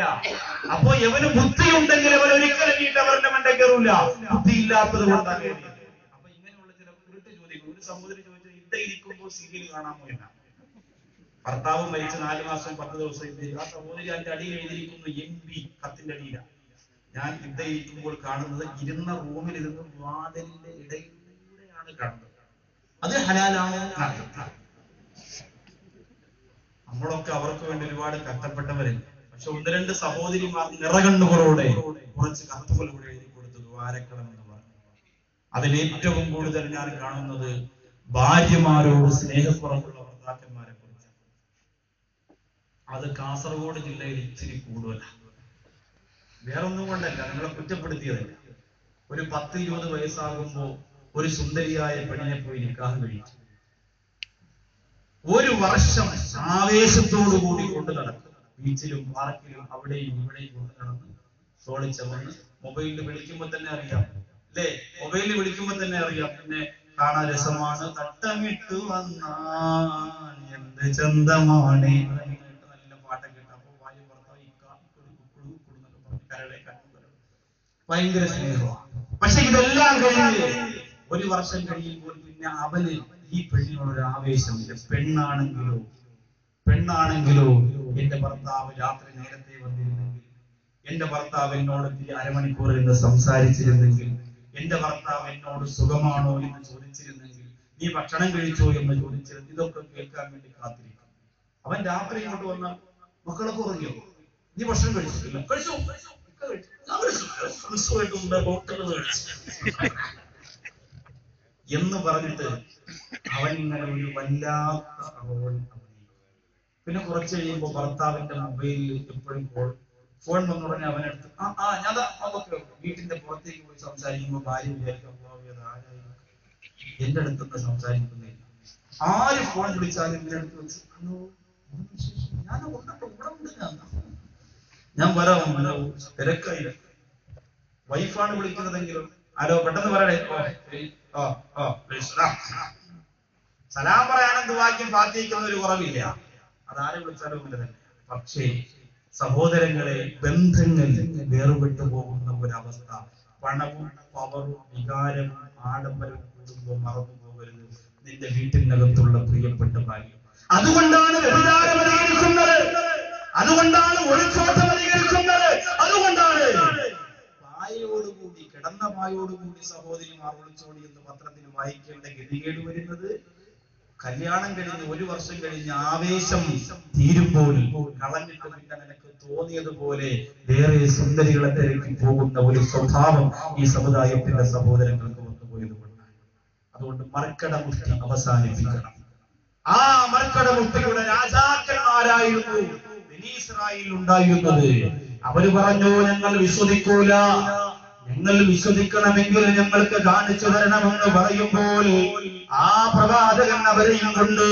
അപ്പോ എവന് ബുദ്ധി ഉണ്ടെങ്കിൽ അവൻ ഒരിക്കലും ഈ ടവറിന്റെ മണ്ടയ്ക്ക് കയറൂല. ബുദ്ധിയില്ലാത്തത് കൊണ്ടാണ് കയറിയത്. അപ്പൊ ഇങ്ങനെയുള്ള ചില കുരുട്ട് ചോദ്യങ്ങൾ. ഒരു സഹോദരി ചോദിച്ചത്, ഇവിടെ ഇരിക്കുമ്പോൾ സീരിയൽ കാണാമോ എന്നാണ്. ഭർത്താവ് മരിച്ച് 4 മാസം 10 ദിവസം ഇല്ല. ആ സഹോദരി അതിന്റെ അടിയിൽ എഴുതിയിരിക്കുന്നു MP, കത്തിന്റെ അടിയിലാണ്. ഞാൻ ഇവിടെ ഇരിക്കുമ്പോൾ കാണുന്നത് ഇരുന്ന റൂമിൽ ഇരുന്ന് വാതിലിന്റെ ഇടയിലൂടെയാണ് കാണുന്നത്. അത് ഹലാലാണോ? നമ്മളൊക്കെ അവർക്ക് വേണ്ടി ഒരുപാട് കഷ്ടപ്പെട്ടവരില്ല. പക്ഷെ 1-2 സഹോദരിമാർ നിറകണ്ണുകളോടെ കുറച്ച് കത്തുകളിലൂടെ എഴുതി കൊടുത്തത് വാരക്കണം എന്ന് പറഞ്ഞു. അതിലേറ്റവും കൂടുതൽ ഞാൻ കാണുന്നത് ഭാര്യമാരോട് സ്നേഹക്കുറവുള്ള ഭർത്താക്കന്മാരെ കുറിച്ച്. അത് കാസർഗോഡ് ജില്ലയിൽ ഇച്ചിരി കൂടുതലാണ്. വേറൊന്നും കൊണ്ടല്ല, നിങ്ങളെ കുറ്റപ്പെടുത്തിയതല്ല. ഒരു 10-20 വയസ്സാകുമ്പോ ഒരു സുന്ദരിയായ പെണ്ണിനെ പോയി നിക്കാഹ് കഴിച്ചു. 1 വർഷം ആവേശത്തോടു കൂടി കൊണ്ടു നടക്കും. ബീച്ചിലും പാർക്കിലും അവിടെയും ഇവിടെയും കൊണ്ടു നടന്ന് സോളിച്ചവന്ന് മൊബൈലിൽ വിളിക്കുമ്പോ തന്നെ അറിയാം, അല്ലേ? മൊബൈലിൽ വിളിക്കുമ്പോ തന്നെ അറിയാം പിന്നെ കാണാൻ രസമാണ്, തട്ടമിട്ട് വന്നാൽ എന്ത് ചന്തമാണ്, നല്ല പാട്ടൊക്കെ ഇട്ട്. അപ്പൊ ഭാര്യ ഭർത്താവ് കരളെ ഭയങ്കര സ്നേഹമാണ്. പക്ഷെ ഇതെല്ലാം കഴിഞ്ഞ് 1 വർഷം കഴിയുമ്പോൾ പിന്നെ അവന് ഈ പെണ്ണിനോടൊരു ആവേശമില്ല. പെണ്ണാണെങ്കിലോ എന്റെ ഭർത്താവ് രാത്രി നേരത്തെ വന്നിരുന്നെങ്കിൽ, എന്റെ ഭർത്താവ് എന്നോട് അരമണിക്കൂർ എന്ന് സംസാരിച്ചിരുന്നെങ്കിൽ, എന്റെ ഭർത്താവ് എന്നോട് സുഖമാണോ എന്ന് ചോദിച്ചിരുന്നെങ്കിൽ, നീ ഭക്ഷണം കഴിച്ചോ എന്ന് ചോദിച്ചിരുന്നു, ഇതൊക്കെ കേൾക്കാൻ വേണ്ടി കാത്തിരിക്കും. അവൻ രാത്രി ഇങ്ങോട്ട് വന്നാൽ മക്കളൊക്കെ ഉറങ്ങിയോ, നീ ഭക്ഷണം കഴിച്ചിട്ടില്ല, കഴിച്ചു എന്ന് പറഞ്ഞിട്ട് അവൻ ഇങ്ങനെ ഒരു വല്ലാത്ത റോൾ. പിന്നെ കുറച്ച് കഴിയുമ്പോൾ ഭർത്താവിന്റെ മൊബൈലിൽ എപ്പോഴും ഫോൺ വന്നു പറഞ്ഞാൽ അവനെടുത്ത് ഞാൻ വീട്ടിന്റെ പുറത്തേക്ക് പോയി സംസാരിക്കുമ്പോൾ ഭാര്യ വിചാരിക്കും, എന്റെ അടുത്തൊക്കെ സംസാരിക്കുന്നില്ല. ആര് ഫോൺ വിളിച്ചാലും എന്റെ അടുത്ത് വെച്ച് ഹലോ ഞാൻ വരാം, തിരക്കായി. വൈഫാണ് വിളിക്കുന്നതെങ്കിലും ഹലോ പെട്ടെന്ന് പറയണേ, സലാം പറയാനും ദുആക്കും പ്രാർത്ഥിക്കുന്ന ഒരു കുറവില്ല. അതാരെ വിളിച്ചാലും തന്നെ. പക്ഷേ സഹോദരങ്ങളെ, ബന്ധങ്ങൾ വേറുപെട്ടു പോകുന്ന ഒരവസ്ഥ. പണവും പവറും വികാരവും ആഡംബരവും കൂടുമ്പോൾ മറന്നു പോകരുത് നിന്റെ വീട്ടിനകത്തുള്ള പ്രിയപ്പെട്ട ഭാര്യ. അതുകൊണ്ടാണ് വ്യഭിചാരം അധികരിക്കുന്നത്, അതുകൊണ്ടാണ് ഒളിച്ചോട്ടം അധികരിക്കുന്നത്, അതുകൊണ്ടാണ് പായോടുകൂടി, കിടന്ന പായോടുകൂടി സഹോദരിമാർ ഒളിച്ചോടി എന്ന് പത്രത്തിൽ വായിക്കേണ്ട ഗതികേട് വരുന്നത്. കല്യാണം കഴിഞ്ഞ് 1 വർഷം കഴിഞ്ഞ് ആവേശം തീരുമ്പോൾ കളഞ്ഞിട്ട് പിന്നെ നിനക്ക് തോന്നിയതുപോലെ വേറെ സുന്ദരികളെ തിരക്കി പോകുന്ന ഒരു സ്വഭാവം ഈ സമുദായത്തിന്റെ സഹോദരങ്ങൾക്ക് വന്നുപോയത് കൊണ്ടാണ്. അതുകൊണ്ട് മർക്കടമുഷ്ടി അവസാനിപ്പിക്കണം. ആ മർക്കടമുഷ്ടിയുടെ രാജാക്കന്മാരായിരുന്നു ഇസ്രായേൽ ഉണ്ടായിരുന്നത്. അവര് പറഞ്ഞു, ഞങ്ങൾ വിശ്വസിക്കൂല, ഞങ്ങൾ വിശ്വസിക്കണമെങ്കിൽ ഞങ്ങൾക്ക് കാണിച്ചു തരണമെന്ന് പറയുമ്പോൾ ആ പ്രവാചകൻ അവരെയും കൊണ്ട്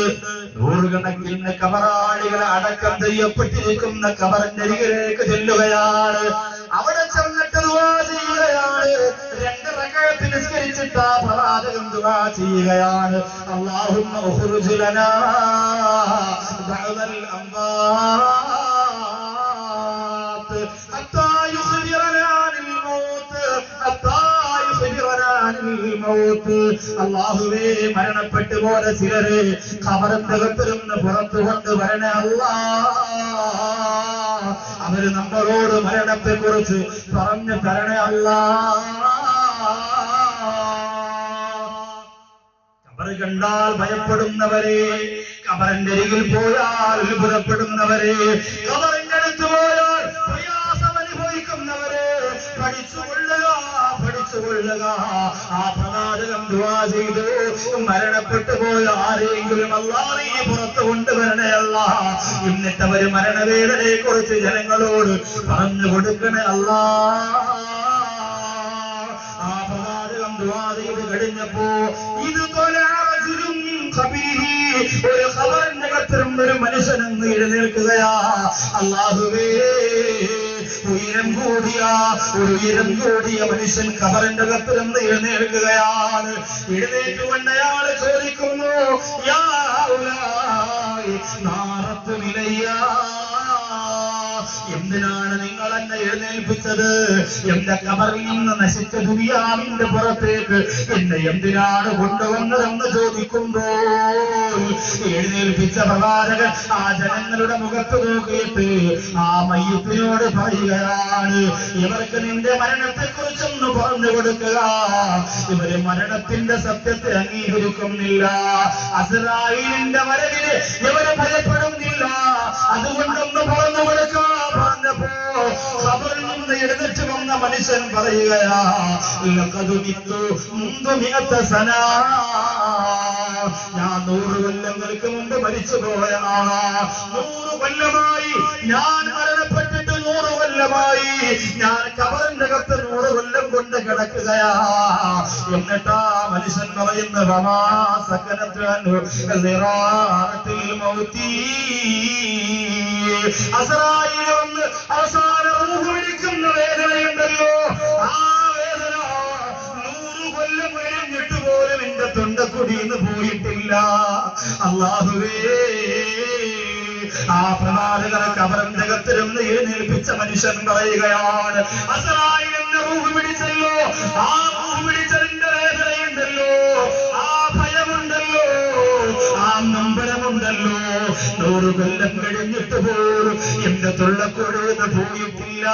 100 കണക്കിന് കബറാളികളെ അടക്കം ചെയ്യപ്പെട്ടിരിക്കുന്ന കബറിനരികിലേക്ക് ചെല്ലുകയാണ്. അവിടെ ചെന്നിട്ട് ദുആ ചെയ്യുകയാണ്. 2 റകഅത്ത് നിസ്കരിച്ചിട്ട് ആ പ്രവാചകൻ ദുആ ചെയ്യുകയാണ്. അല്ലാഹുമ്മ ഉഖ്റുജ് ലനാ ബഅദൽ അംവാത് ഹത്താ യുഖ്ബിറനാ അനിൽ മൗത്ത്, ഹത്താ യുഖ്ബിറനാ അനിൽ മൗത്ത്. അല്ലാഹുവേ മരണപ്പെട്ടു പോയ ചിലര് ഖബറിനകത്തിരുന്ന് പുറത്തു കൊണ്ടുവരണേ അല്ലാഹ്. അവര് നമ്മളോട് മരണത്തെ കുറിച്ച് പറഞ്ഞു തരണേ അല്ലാഹ്. ഖബർ കണ്ടാൽ ഭയപ്പെടുന്നവരെ, ഖബറിന്റെ അരികിൽ പോയാൽ അത്ഭുതപ്പെടുന്നവരെ, ഖബറിന്റെ അടുത്ത് പോയാൽ പ്രയാസം അനുഭവിക്കുന്നവരെ പഠിച്ചുകൊള്ളുക, പഠിച്ചുകൊള്ളുക. ആ പ്രവാചകൻ ദുആ ചെയ്തു, മരണപ്പെട്ടു പോയ ആരെങ്കിലും അല്ലാഹ് നീ പുറത്തു കൊണ്ടുവരണേ അല്ലാഹ്. എന്നിട്ട് അവര് മരണവേദനയെ കുറിച്ച് ജനങ്ങളോട് പറഞ്ഞു കൊടുക്കണേ അല്ലാഹ്. ആ പ്രവാചകൻ ദുആ ചെയ്ത് കഴിഞ്ഞപ്പോ ഇത് ഒരു ഖബറിന്റെ അകത്തിരുന്ന ഒരു മനുഷ്യനെന്ന് എഴുന്നേൽക്കുകയാ. അല്ലാഹുവേ ഉയരം കൂടിയ മനുഷ്യൻ ഖബറിന്റെ അകത്തിരുന്ന് എഴുന്നേൽക്കുകയാണ്. എഴുന്നേറ്റുകൊണ്ട് അയാൾ ചോദിക്കുന്നു, യാ ഉലായി നാറത്തു ഇലയ്യാ, എന്തിനാണ് നിങ്ങൾ എന്നെ എഴുന്നേൽപ്പിച്ചത്? എന്റെ ഖബറിൽ നിന്ന് നശിച്ച ദുനിയാവിന്റെ പുറത്തേക്ക് എന്നെ എന്തിനാണ് കൊണ്ടുവന്നതെന്ന് ചോദിക്കുമ്പോൾ എഴുന്നേൽപ്പിച്ച പ്രവാചകൻ ആ ജനങ്ങളുടെ മുഖത്ത് നോക്കിയിട്ട് ആ മയ്യത്തിനോട് പറയുകയാണ്, ഇവർക്ക് നിന്റെ മരണത്തെ കുറിച്ചൊന്ന് പറഞ്ഞു കൊടുക്കുക. ഇവര് മരണത്തിന്റെ സത്യത്തെ അംഗീകരിക്കുന്നില്ല, അസ്റായീലിന്റെ വരവിനെ ഇവര് ഭയപ്പെടുന്നില്ല. അതുകൊണ്ടൊന്ന് പറഞ്ഞു കൊടുക്കുക. പറഞ്ഞപ്പോ ഖബറിൽ നിന്ന് എഴുന്നേറ്റ് വന്ന മനുഷ്യൻ പറയുകയാ, ഞാൻ 100 കൊല്ലങ്ങൾക്ക് മുമ്പ് മരിച്ചു പോയതാണ്. 100 കൊല്ലമായി ഞാൻ മരണപ്പെട്ടിട്ട്, 100 കൊല്ലമായി ഞാൻ ഖബറിന്റെ അകത്ത് 100 കൊല്ലം കൊണ്ട് കിടക്കുകയാ. എന്നിട്ടാ മനുഷ്യൻ പറയുന്ന അസ്റായീൽ വന്ന് അവസാന റൂഹ് വിളിക്കുന്ന വേദനയുണ്ടല്ലോ, ആ വേദന 100 കൊല്ലം കഴിഞ്ഞിട്ട് പോലും എന്റെ തൊണ്ടക്കുടിന്ന് പോയിട്ടില്ല. അല്ലാഹുവേ ആ പ്രവാചകനെ ഖബറിന്റെ അകത്തിരുന്ന് എഴുന്നേൽപ്പിച്ച മനുഷ്യൻ പറയുകയാണ്, അസ്റായീൽ എന്ന റൂഹ് പിടിച്ചല്ലോ, ആ റൂഹ് പിടിച്ചതിന്റെ വേദനയുണ്ടല്ലോ, ആ ഭയമുണ്ടല്ലോ, ആ നമ്പരമുണ്ടല്ലോ, 100 കൊല്ലം കഴിഞ്ഞിട്ട് പോലും എന്റെ തൊള്ളക്കുടിന്ന് പോയിട്ടില്ല.